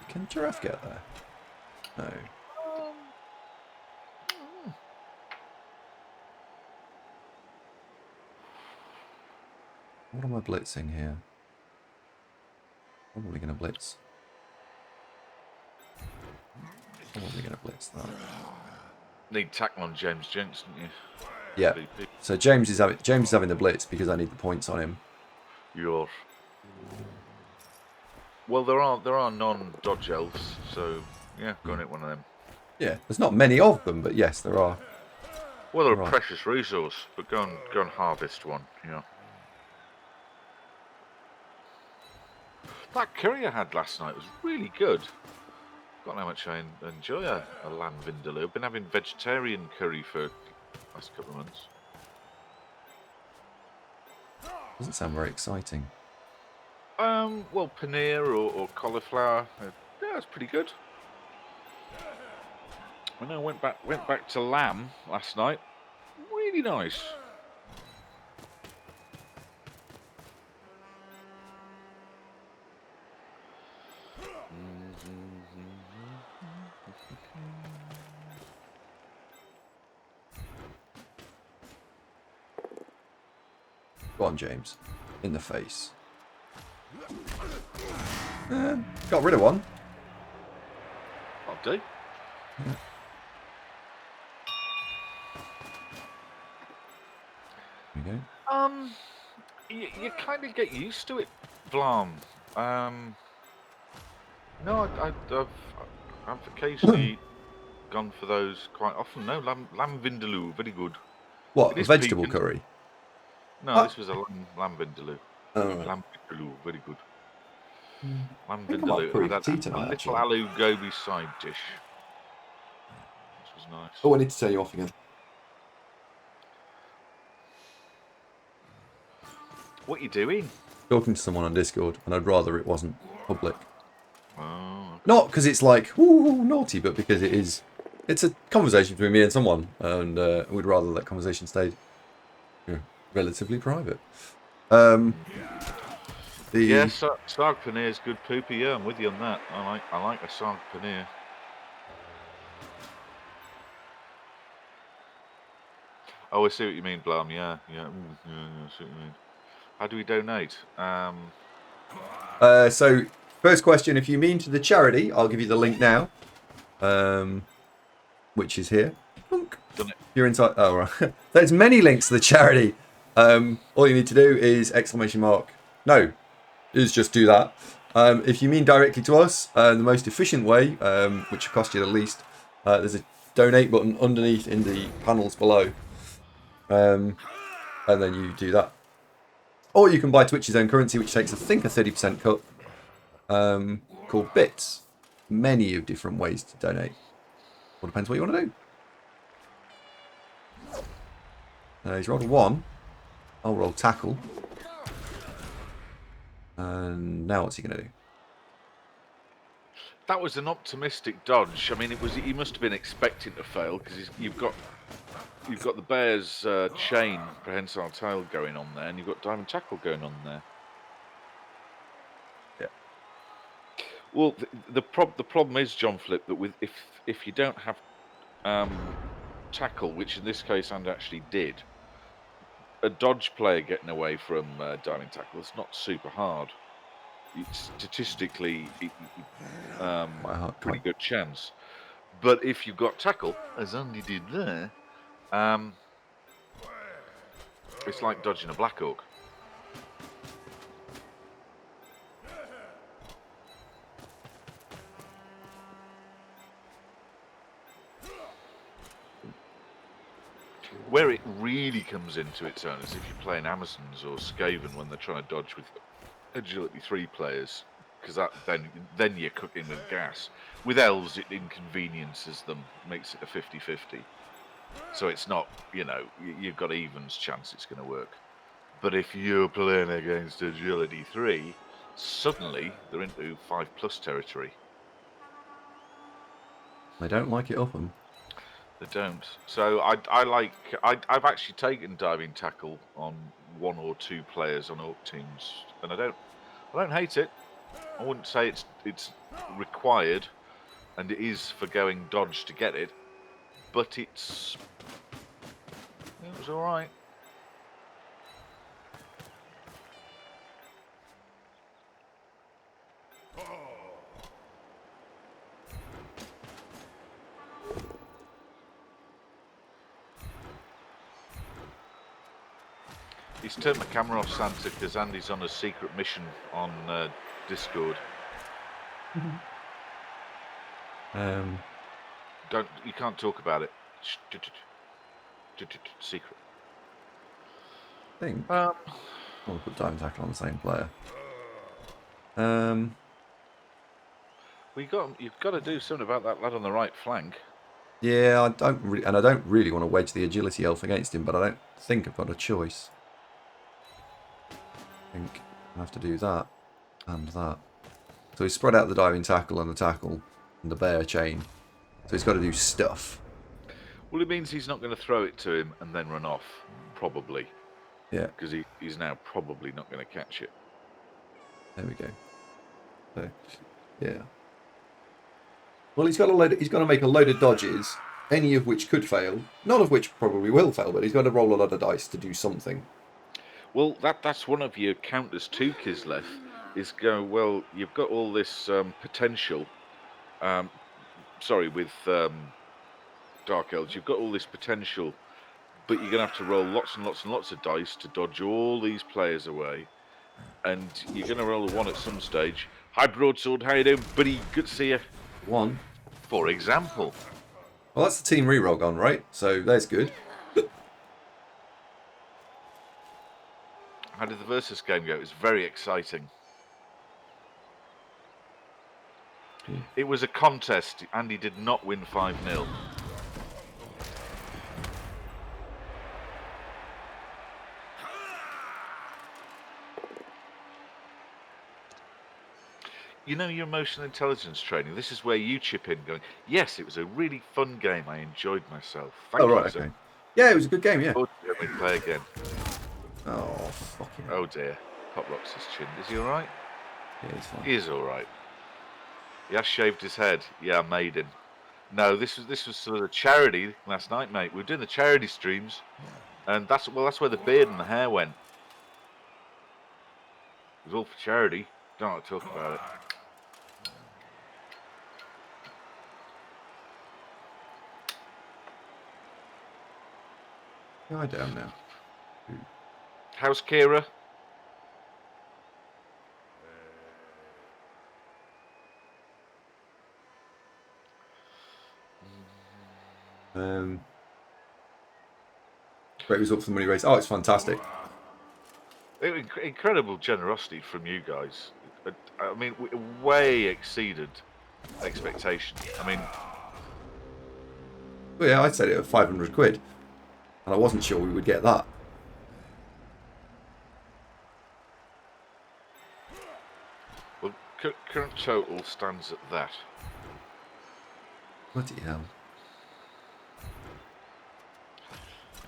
Can Giraffe get there? No. What am I blitzing here? Probably going to blitz. Probably going to blitz that. Need tackle on James Jenks, don't you? Yeah. VP. So James is having the blitz because I need the points on him. Yours. Well, there are non-dodge elves, so yeah, go and hit one of them. Yeah, there's not many of them, but yes, there are. Well, they're a Right. precious resource, but go and harvest one. Yeah. That curry I had last night was really good. God, how much I enjoy a lamb vindaloo. I've been having vegetarian curry for the last couple of months. Doesn't sound very exciting. Well, paneer or cauliflower. Yeah, it's pretty good. I know. Went back to lamb last night. Really nice. Go on, James. In the face. Got rid of one. I'll do. There we go. You kind of get used to it, Blam. No, I've occasionally gone for those quite often. No, lamb vindaloo, very good. What, It a is vegetable pecan. curry? No, this was a lamb vindaloo. Oh, right. Lamb vindaloo, very good. Lamb I think I might vindaloo. put And it had for tea a tonight, little actually. aloo gobi side dish. This was nice. Oh, I need to turn you off again. What are you doing? Talking to someone on Discord, and I'd rather it wasn't public. Oh, okay. Not because it's like, ooh, naughty, but because it is. It's a conversation between me and someone, and we'd rather that conversation stayed relatively private. Yeah, sarg paneer is good poopy. Yeah, I'm with you on that. I like a sarg paneer. Oh, I see what you mean, Blam. Yeah. I see what you mean. How do we donate? So, first question, if you mean to the charity, I'll give you the link now, which is here. Done it. You're inside. Oh, right. There's many links to the charity. All you need to do is exclamation mark. No, is just do that. If you mean directly to us, the most efficient way, which will cost you the least, there's a donate button underneath in the panels below. And then you do that. Or you can buy Twitch's own currency, which takes, I think, a 30% cut, called bits. Many of different ways to donate. All depends what you want to do. He's rolled a 1. I'll roll tackle. And now what's he going to do? That was an optimistic dodge. I mean, he must have been expecting to fail because you've got the bear's chain prehensile tail going on there, and you've got diamond tackle going on there. Yeah. Well, the problem is, John Flip, that if you don't have tackle, which in this case Andy actually did, a dodge player getting away from diamond tackle is not super hard. It's statistically pretty good chance. But if you've got tackle, as Andy did there, it's like dodging a Black Hawk. Where it really comes into its own is if you're playing Amazons or Skaven when they're trying to dodge with agility 3 players, because that then you're cooking with gas. With elves, it inconveniences them, makes it a 50-50. So it's not, you've got evens chance it's going to work. But if you're playing against agility 3, suddenly they're into 5+ territory. They don't like it often. They don't. So I've actually taken diving tackle on 1 or 2 players on orc teams, and I don't hate it. I wouldn't say it's required, and it is for going dodge to get it, but it was all right. He's turned my camera off, Santa, because Andy's on a secret mission on Discord. You can't talk about it. Secret. I think I'll put diving tackle on the same player. You've got to do something about that lad on the right flank. Yeah, I don't really want to wedge the agility elf against him, but I don't think I've got a choice. I think I have to do that and that. So he's spread out the diving tackle and the tackle and the bear chain. So he's got to do stuff. Well, it means he's not going to throw it to him and then run off, probably. Yeah. Because he's now probably not going to catch it. There we go. So, yeah. Well, he's got to make a load of dodges, any of which could fail, none of which probably will fail, but he's got to roll a lot of dice to do something. Well, that's one of your counters to Kislev, is go, well, you've got all this potential. With Dark Elves, you've got all this potential, but you're going to have to roll lots and lots and lots of dice to dodge all these players away. And you're going to roll a 1 at some stage. Hi, Broadsword, how you doing, buddy? Good to see you. 1. For example. Well, that's the team reroll gone, right? So there's good. How did the versus game go? It was very exciting. It was a contest. Andy did not win 5-0. You know, your emotional intelligence training, this is where you chip in going, yes, it was a really fun game. I enjoyed myself. Thank you, right, okay. Yeah, it was a good game, yeah. Oh, we play again. Oh, fucking hell. Oh, dear. Pop rocks his chin. Is he all right? Yeah, he's fine. He is all right. He has shaved his head. Yeah, I made him. No, this was sort of a charity last night, mate. We were doing the charity streams, and that's where the beard and the hair went. It was all for charity. Don't want to talk about it. Lie down now. How's Kira? Great result for the money race. Oh, it's fantastic. Incredible generosity from you guys. I mean, way exceeded expectation. I mean, Well, yeah, I'd said it at 500 quid, and I wasn't sure we would get that. well, current total stands at that. Bloody hell.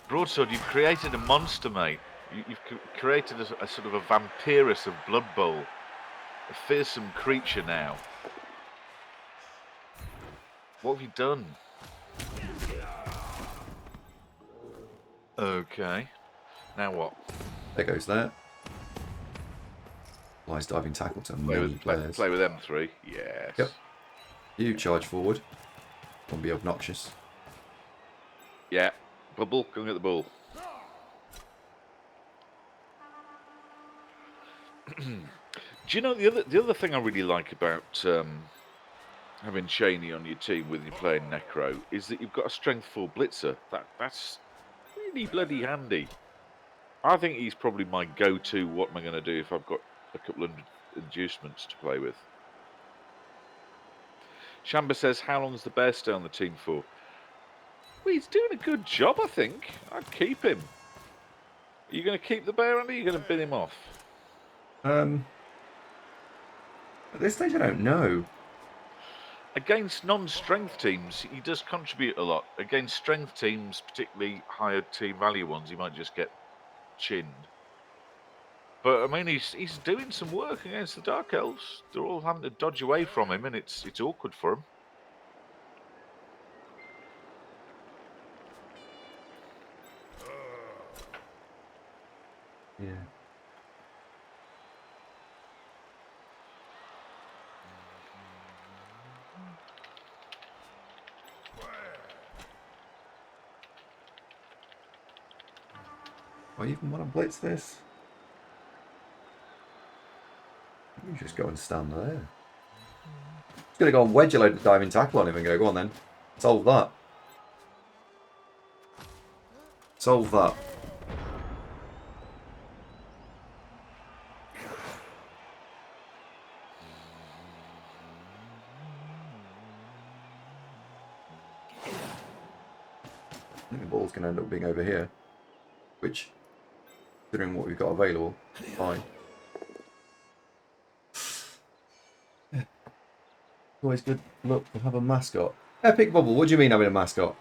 Broadsword, you've created a monster, mate. You've created a sort of a vampirus of Blood Bowl. A fearsome creature now. What have you done? Okay. Now what? There goes that. Nice diving tackle to many players. Play with M3. Yes. Yep. You charge forward. Don't be obnoxious. Yeah. Bubble, go and get the ball. Do you know the other thing I really like about having Cheney on your team when you're playing Necro is that you've got a strength 4 blitzer. That's really bloody handy. I think he's probably my go-to. What am I going to do if I've got a a couple of inducements to play with. Shamba says, how long does the bear stay on the team for? Well, he's doing a good job, I think. I'd keep him. Are you going to keep the bear, Andy? Or are you going to bin him off? At this stage, I don't know. Against non-strength teams, he does contribute a lot. Against strength teams, particularly higher team value ones, he might just get chinned. But I mean, he's doing some work against the Dark Elves. They're all having to dodge away from him, and it's awkward for him. Yeah. I even want to blitz this. You just go and stand there. It's going to go and wedge a load of diving tackle on him and go on then. Solve that. Solve that. I think the ball's going to end up being over here. Which, considering what we've got available, is fine. Yeah. Always good look to have a mascot. Epic Bubble, what do you mean having a mascot?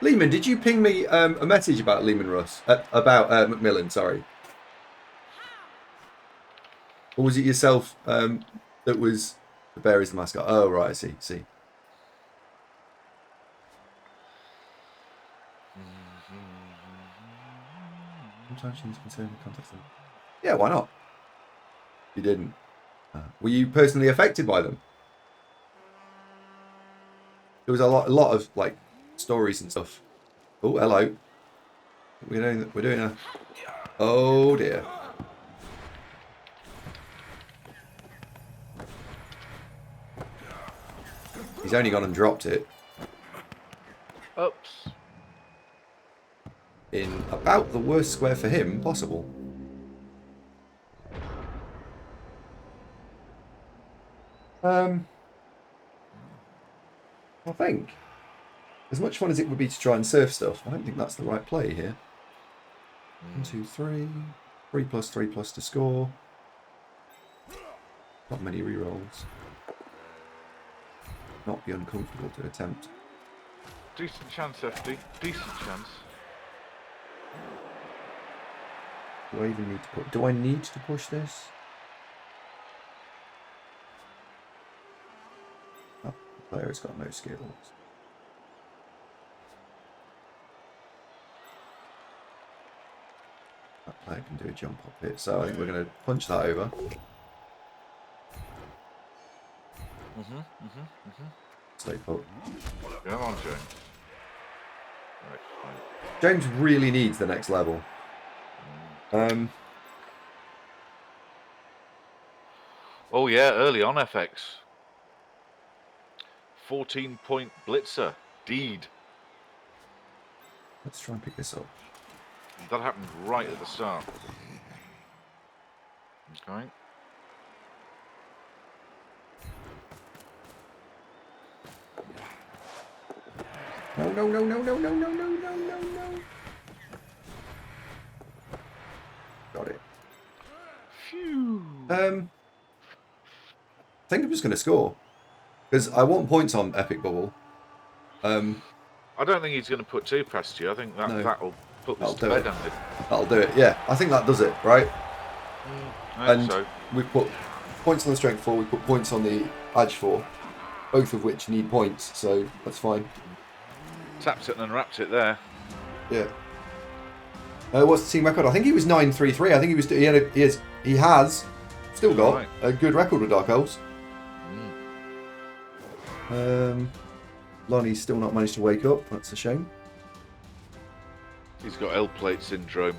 Lehman, did you ping me a message about Lehman Russ? About Macmillan, sorry. Or was it yourself that was the bear is the mascot? Oh, right, I see. Sometimes she's concerned in the context of... Yeah, why not? You didn't. Were you personally affected by them? There was a lot of like stories and stuff. Oh, hello. We're doing a... Oh dear. He's only gone and dropped it. Oops. In about the worst square for him possible. I think, as much fun as it would be to try and surf stuff, I don't think that's the right play here. 1, 2, 3. 3+3+ to score. Not many rerolls. Not be uncomfortable to attempt. Decent chance, FD. Decent chance. Do I even need to put? Do I need to push this? Oh, the player has got no skills. That player can do a jump up hit, so I think we're going to punch that over. Stay put. Come on, James. Right. James really needs the next level. Oh yeah, early on FX. 14-point blitzer. Deed. Let's try and pick this up. That happened right at the start. Okay. No. Got it. Phew. I think I'm just going to score. Because I want points on Epic Bubble. I don't think he's going to put two past you. I think that'll put this to bed, Andy. That'll do it, yeah. I think that does it, right? I think so. We put points on the strength 4, we put points on the edge 4, both of which need points, so that's fine. Tapped it and unwrapped it there. Yeah. What's the team record? I think he was 9-3-3. I think he has still got a good record with Dark Elves. Lonnie's still not managed to wake up. That's a shame. He's got L-plate syndrome.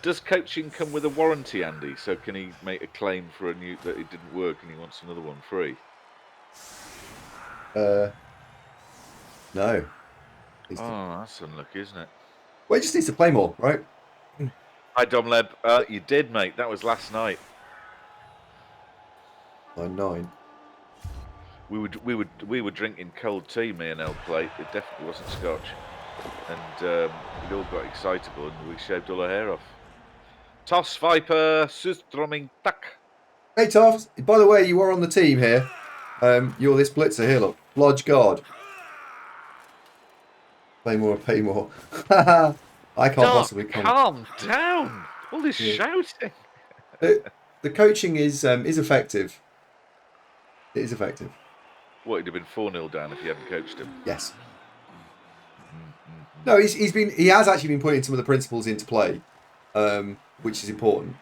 Does coaching come with a warranty, Andy? So can he make a claim for a new that it didn't work and he wants another one free? No. Oh, that's unlucky, isn't it? Well, he just needs to play more, right? Hi, Domleb. You did, mate. That was last night. 9-9. We were drinking cold tea, me and El Plate. It definitely wasn't Scotch, and we all got excitable and we shaved all our hair off. Toss Viper, Sustromming Tak. Hey, Toft. By the way, you are on the team here. You're this blitzer here, look. Blodge guard. Play more, pay more. I can't possibly calm down. All this shouting. The coaching is effective. It is effective. What, he'd have been 4-0 down if you hadn't coached him? Yes. No, he has actually been putting some of the principles into play, which is important.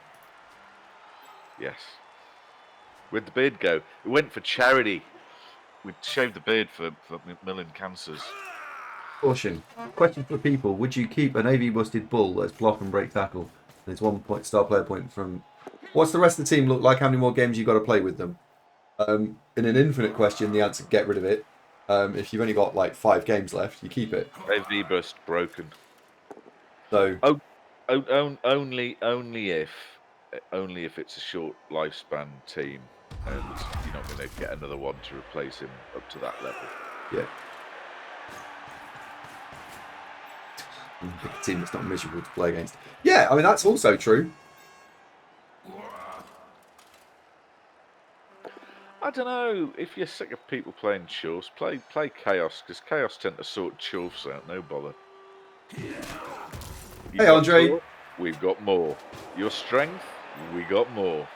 Yes. Where'd the beard go? It went for charity. We'd shaved the beard for million cancers. Caution. Question for people. Would you keep an AV busted bull as block and break tackle? There's 1 point star player point from... What's the rest of the team look like? How many more games you got to play with them? In an infinite question, the answer, get rid of it. If you've only got like 5 games left, you keep it. AV bust broken. So... Only if it's a short lifespan team and you're not going to get another one to replace him up to that level. Yeah. A team that's not miserable to play against. Yeah, I mean, that's also true. I don't know. If you're sick of people playing chuffs, play Chaos, because Chaos tend to sort chuffs out, no bother. Hey, Andre. More, we've got more. Your strength, we got more.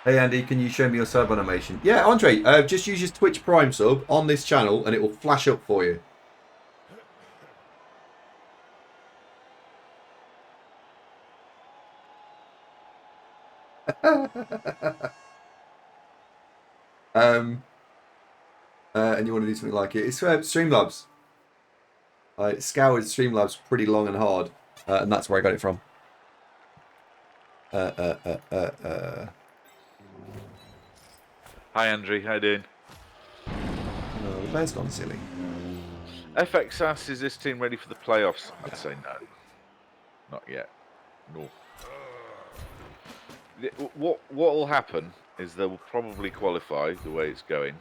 Hey, Andy, can you show me your sub animation? Yeah, Andre, just use your Twitch Prime sub on this channel and it will flash up for you. And you want to do something like it. It's Streamlabs. I scoured Streamlabs pretty long and hard, and that's where I got it from. Hi, Andrew. How you doing? Oh, the bear's gone silly. FX asks, is this team ready for the playoffs? I'd say no. Not yet. No. What will happen is they will probably qualify the way it's going.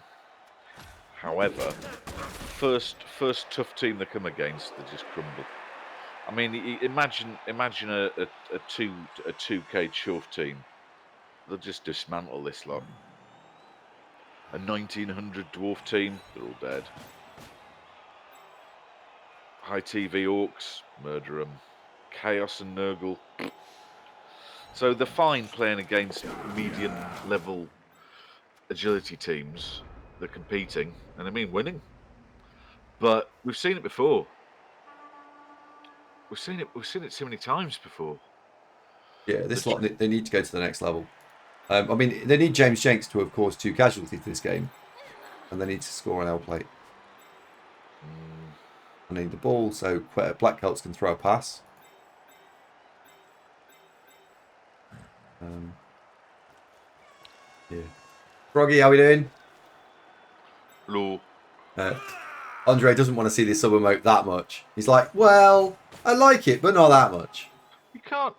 However, first tough team they come against, they just crumble. I mean, imagine a 2K chuff team. They'll just dismantle this lot. A 1900 dwarf team, they're all dead. High TV orcs, murder them. Chaos and Nurgle. So they're fine playing against medium level agility teams. They're competing, and I mean winning. But we've seen it before. We've seen it so many times before. Yeah, this lot, they need to go to the next level. I mean, they need James Jenks to have caused 2 casualties this game, and they need to score an L plate. I need the ball so Black Celts can throw a pass. Yeah. Froggy, how we doing? Hello. Andre doesn't want to see this sub emote that much. He's like, well, I like it, but not that much. You can't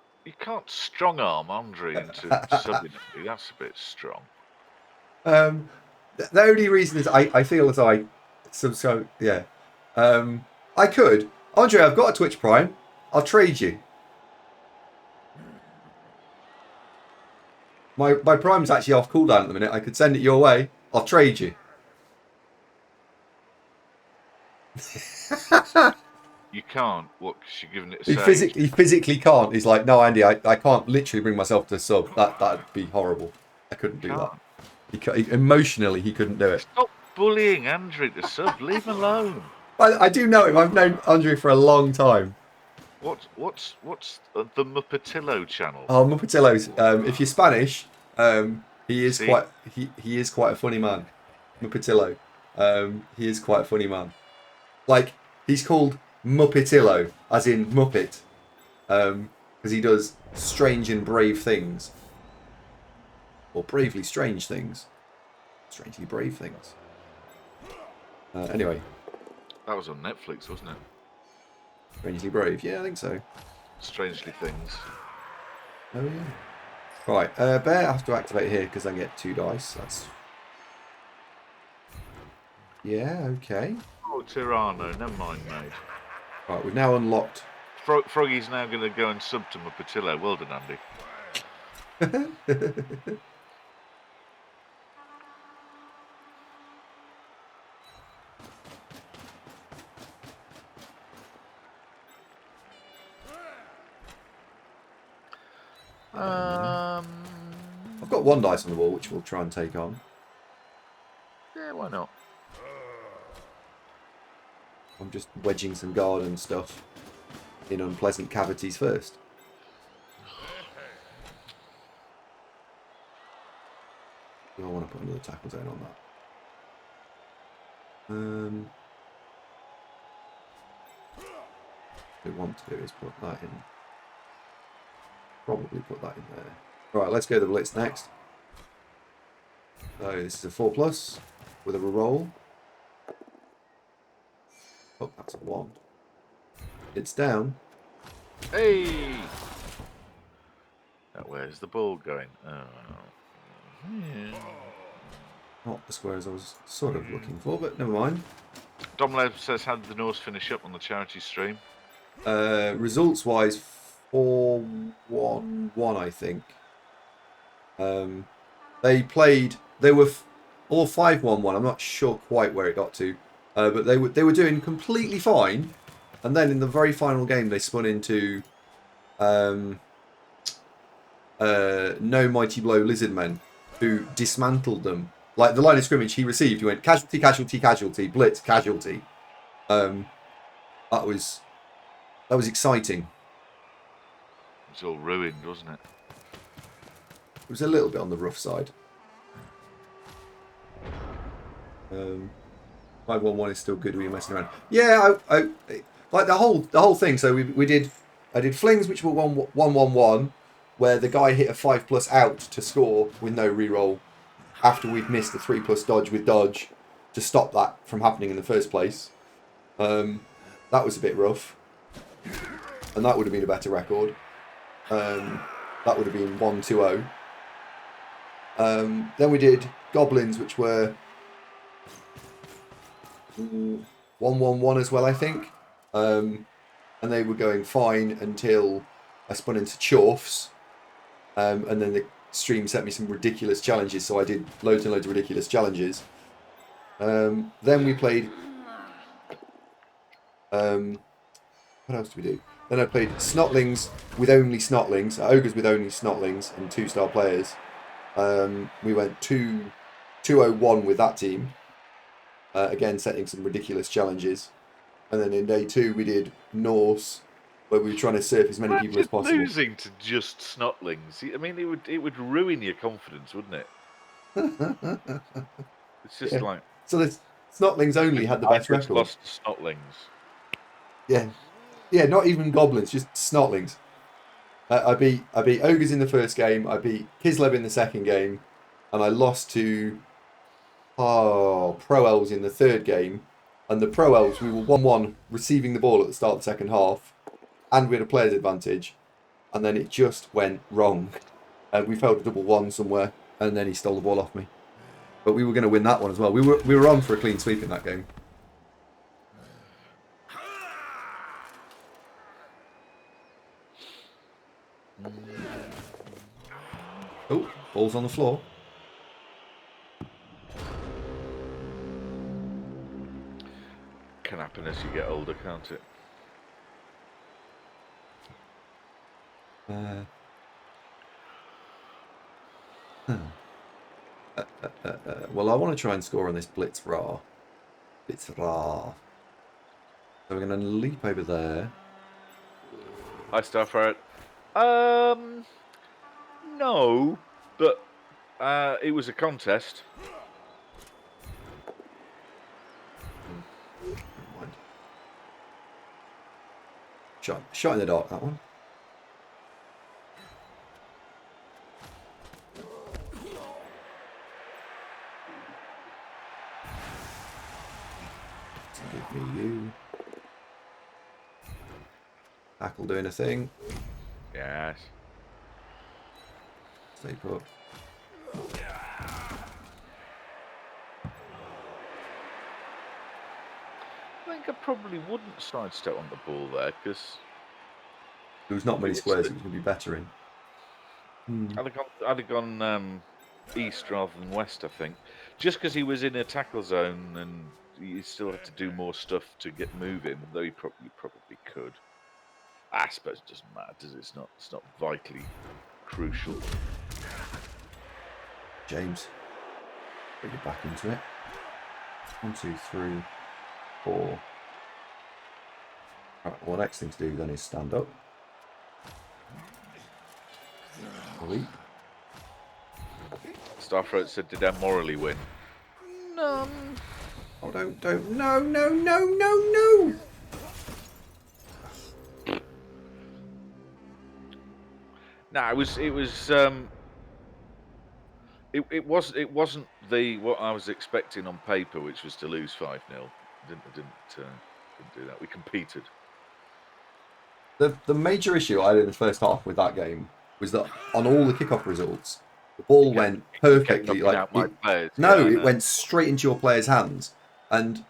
strong arm Andre into subbing me. That's a bit strong. The only reason is I feel as I subscribe. Yeah. I could. Andre, I've got a Twitch Prime. I'll trade you. My Prime's actually off cooldown at the minute. I could send it your way. I'll trade you. You can't. What? Because you're giving it a He physically can't. He's like, no, Andy, I can't literally bring myself to sub. That'd be horrible. I couldn't do that. Emotionally, he couldn't do it. Stop bullying Andrew to sub. Leave him alone. I do know him. I've known Andrew for a long time. What's the Muppetillo channel? Oh, Muppetillo's. If you're Spanish, he is quite a funny man. Muppetillo. He is quite a funny man. Like, he's called Muppetillo, as in Muppet. Because he does strange and brave things. Or bravely strange things. Strangely brave things. Anyway. That was on Netflix, wasn't it? Strangely brave. Yeah, I think so. Strangely Things. Oh, yeah. Right, Bear, I have to activate here because I get 2 dice. That's... Yeah, okay. Oh, Tyranno, never mind, mate. Right, we've now unlocked... Froggy's now going to go and sub to my Patillo. Well done, Andy. I've got 1 dice on the wall, which we'll try and take on. Yeah, why not? I'm just wedging some garden stuff in unpleasant cavities first. Do I want to put another tackle zone on that? What I want to do is put that in. Probably put that in there. Right, let's go to the blitz next. So this is a 4+ with a roll. Oh, that's a 1. It's down. Hey! Now, where's the ball going? Oh. Yeah. Not the squares I was sort of looking for, but never mind. Domlev says, how did the Norse finish up on the charity stream? Results-wise, 4-1-1, I think. They played. They were all 5-1-1. I'm not sure quite where it got to, but they were doing completely fine, and then in the very final game they spun into No Mighty Blow Lizardmen, who dismantled them. Like the line of scrimmage he received, he went casualty, casualty, casualty, blitz, casualty. That was exciting. It was all ruined, wasn't it? It was a little bit on the rough side. 5-1-1 is still good when you're messing around. Yeah, I like the whole thing. So I did flings which were 1-1-1, where the guy hit a 5+ out to score with no reroll after we'd missed the 3+ dodge with dodge to stop that from happening in the first place. That was a bit rough, and that would have been a better record. That would have been 1-2-0. Then we did goblins, which were 1-1-1 as well, I think. And they were going fine until I spun into Chorfs. And then the stream set me some ridiculous challenges, so I did loads and loads of ridiculous challenges. Then we played... what else did we do? Then I played Snotlings with only Snotlings, Ogres with only Snotlings, and 2-star players. We went 2-0-1 with that team. Again, setting some ridiculous challenges. And then in day 2, we did Norse, where we were trying to surf as many people as possible. Losing to just Snotlings. I mean, it would ruin your confidence, wouldn't it? It's just like... So the Snotlings only had the best record. Lost to Snotlings. Yeah, not even goblins, just Snotlings. I beat Ogres in the first game, I beat Kislev in the second game, and I lost to Pro Elves in the third game. And the Pro Elves, we were 1-1 receiving the ball at the start of the second half, and we had a player's advantage, and then it just went wrong. We failed a double 1 somewhere, and then he stole the ball off me. But we were going to win that one as well. We were on for a clean sweep in that game. Oh, ball's on the floor. Can happen as you get older, can't it? Well, I want to try and score on this Blitz Ra. So we're going to leap over there. Hi, Starfire. No, but it was a contest. Never mind. Shot in the dark, that one. Give me you. Tackle doing a thing. Yes. Stay put. I think I probably wouldn't sidestep on the ball there because There was not many squares it was going to be better in. I'd have gone east rather than west. I think just because he was in a tackle zone and he still had to do more stuff to get moving, though he probably could. I suppose it doesn't matter, does it? It's not vitally crucial. James, put you back into it. 1, 2, 3, 4. Right, well, the next thing to do then is stand up. Leap. Starthroat said, "Did I morally win?" No. Oh, don't. No. No, it wasn't what I was expecting on paper, which was to lose 5-0. Didn't do that. We competed. The major issue I had in the first half with that game was that on all the kickoff results, the ball went perfectly. It went straight into your player's hands, and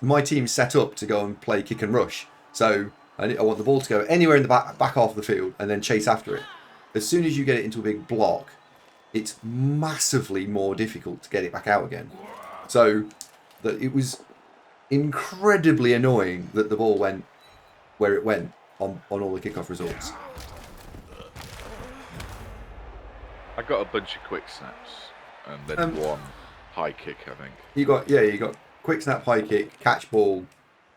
my team set up to go and play kick and rush. So I want the ball to go anywhere in the back half of the field and then chase after it. As soon as you get it into a big block, it's massively more difficult to get it back out again. So that it was incredibly annoying that the ball went where it went on all the kickoff results. I got a bunch of quick snaps and then one high kick, I think. You got quick snap, high kick, catch ball.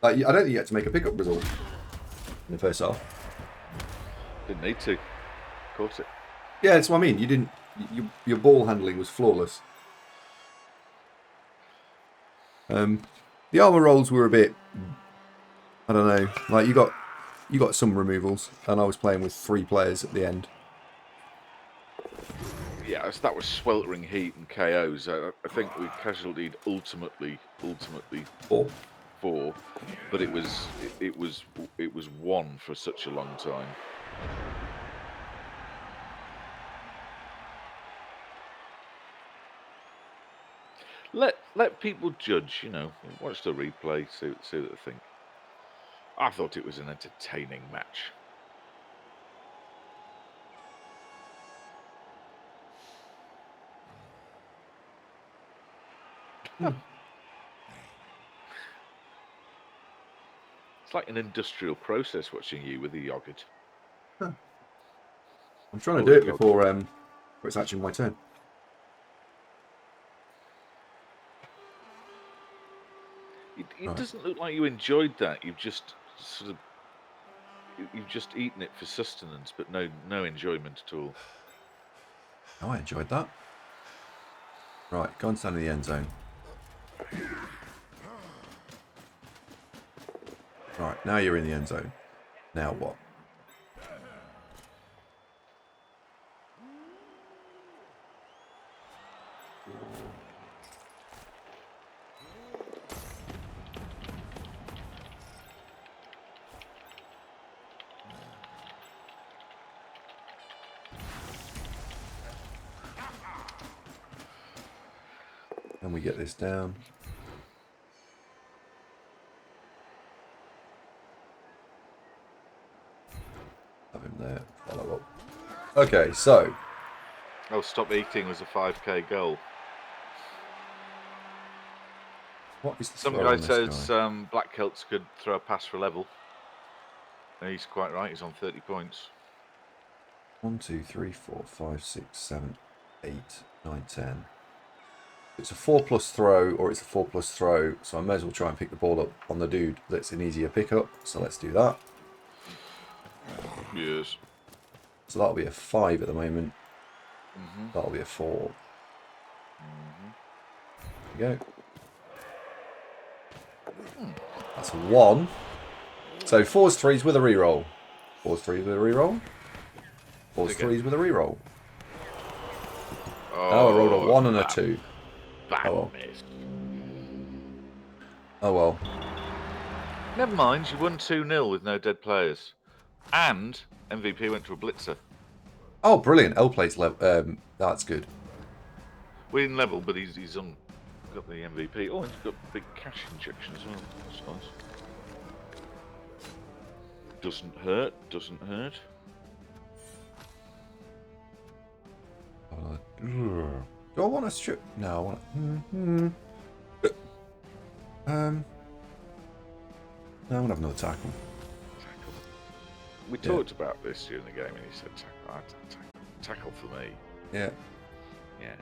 I don't think you had to make a pickup result in the first half. Didn't need to. Caught it. Yeah, that's what I mean. You didn't. Your ball handling was flawless. The armor rolls were a bit. I don't know. Like you got some removals, and I was playing with 3 players at the end. Yeah, that was sweltering heat and KOs. I think we casualtied ultimately 4, but it was 1 for such a long time. Let people judge. Watch the replay, see what they think. I thought it was an entertaining match. It's like an industrial process watching you with the yogurt. Huh. I'm trying to do it before it's actually my turn. It doesn't look like you enjoyed that. You've just eaten it for sustenance, but no enjoyment at all. Oh, I enjoyed that. Right, go and stand in the end zone. Right, now you're in the end zone. Now what? And we get this down. Have him there. Follow up. Okay, so. Oh, stop eating was a 5k goal. What is the Some throw guy on this says guy? Black Celts could throw a pass for level. And he's quite right. He's on 30 points. 1, 2, 3, 4, 5, 6, 7, 8, 9, 10. It's a 4+ throw, or it's a 4+ throw, so I may as well try and pick the ball up on the dude that's an easier pickup. So let's do that. Yes. So that'll be a 5 at the moment. That'll be a 4. There we go. That's a 1. So 4's 3's with a reroll. 4's 3's with a reroll. 4's 3's with a reroll. Oh, I rolled a 1 and a 2. Bad Oh, well. miss. Oh well. Never mind, you won 2-0 with no dead players. And MVP went to a blitzer. Oh, brilliant. L plays level. That's good. We didn't level, but he's got the MVP. Oh, he's got big cash injection as well. That's nice. Doesn't hurt, doesn't hurt. Do I want to strip? No, I want to... No, I want to have another tackle. We talked about this during the game, and he said tackle for me. Yeah. Yeah.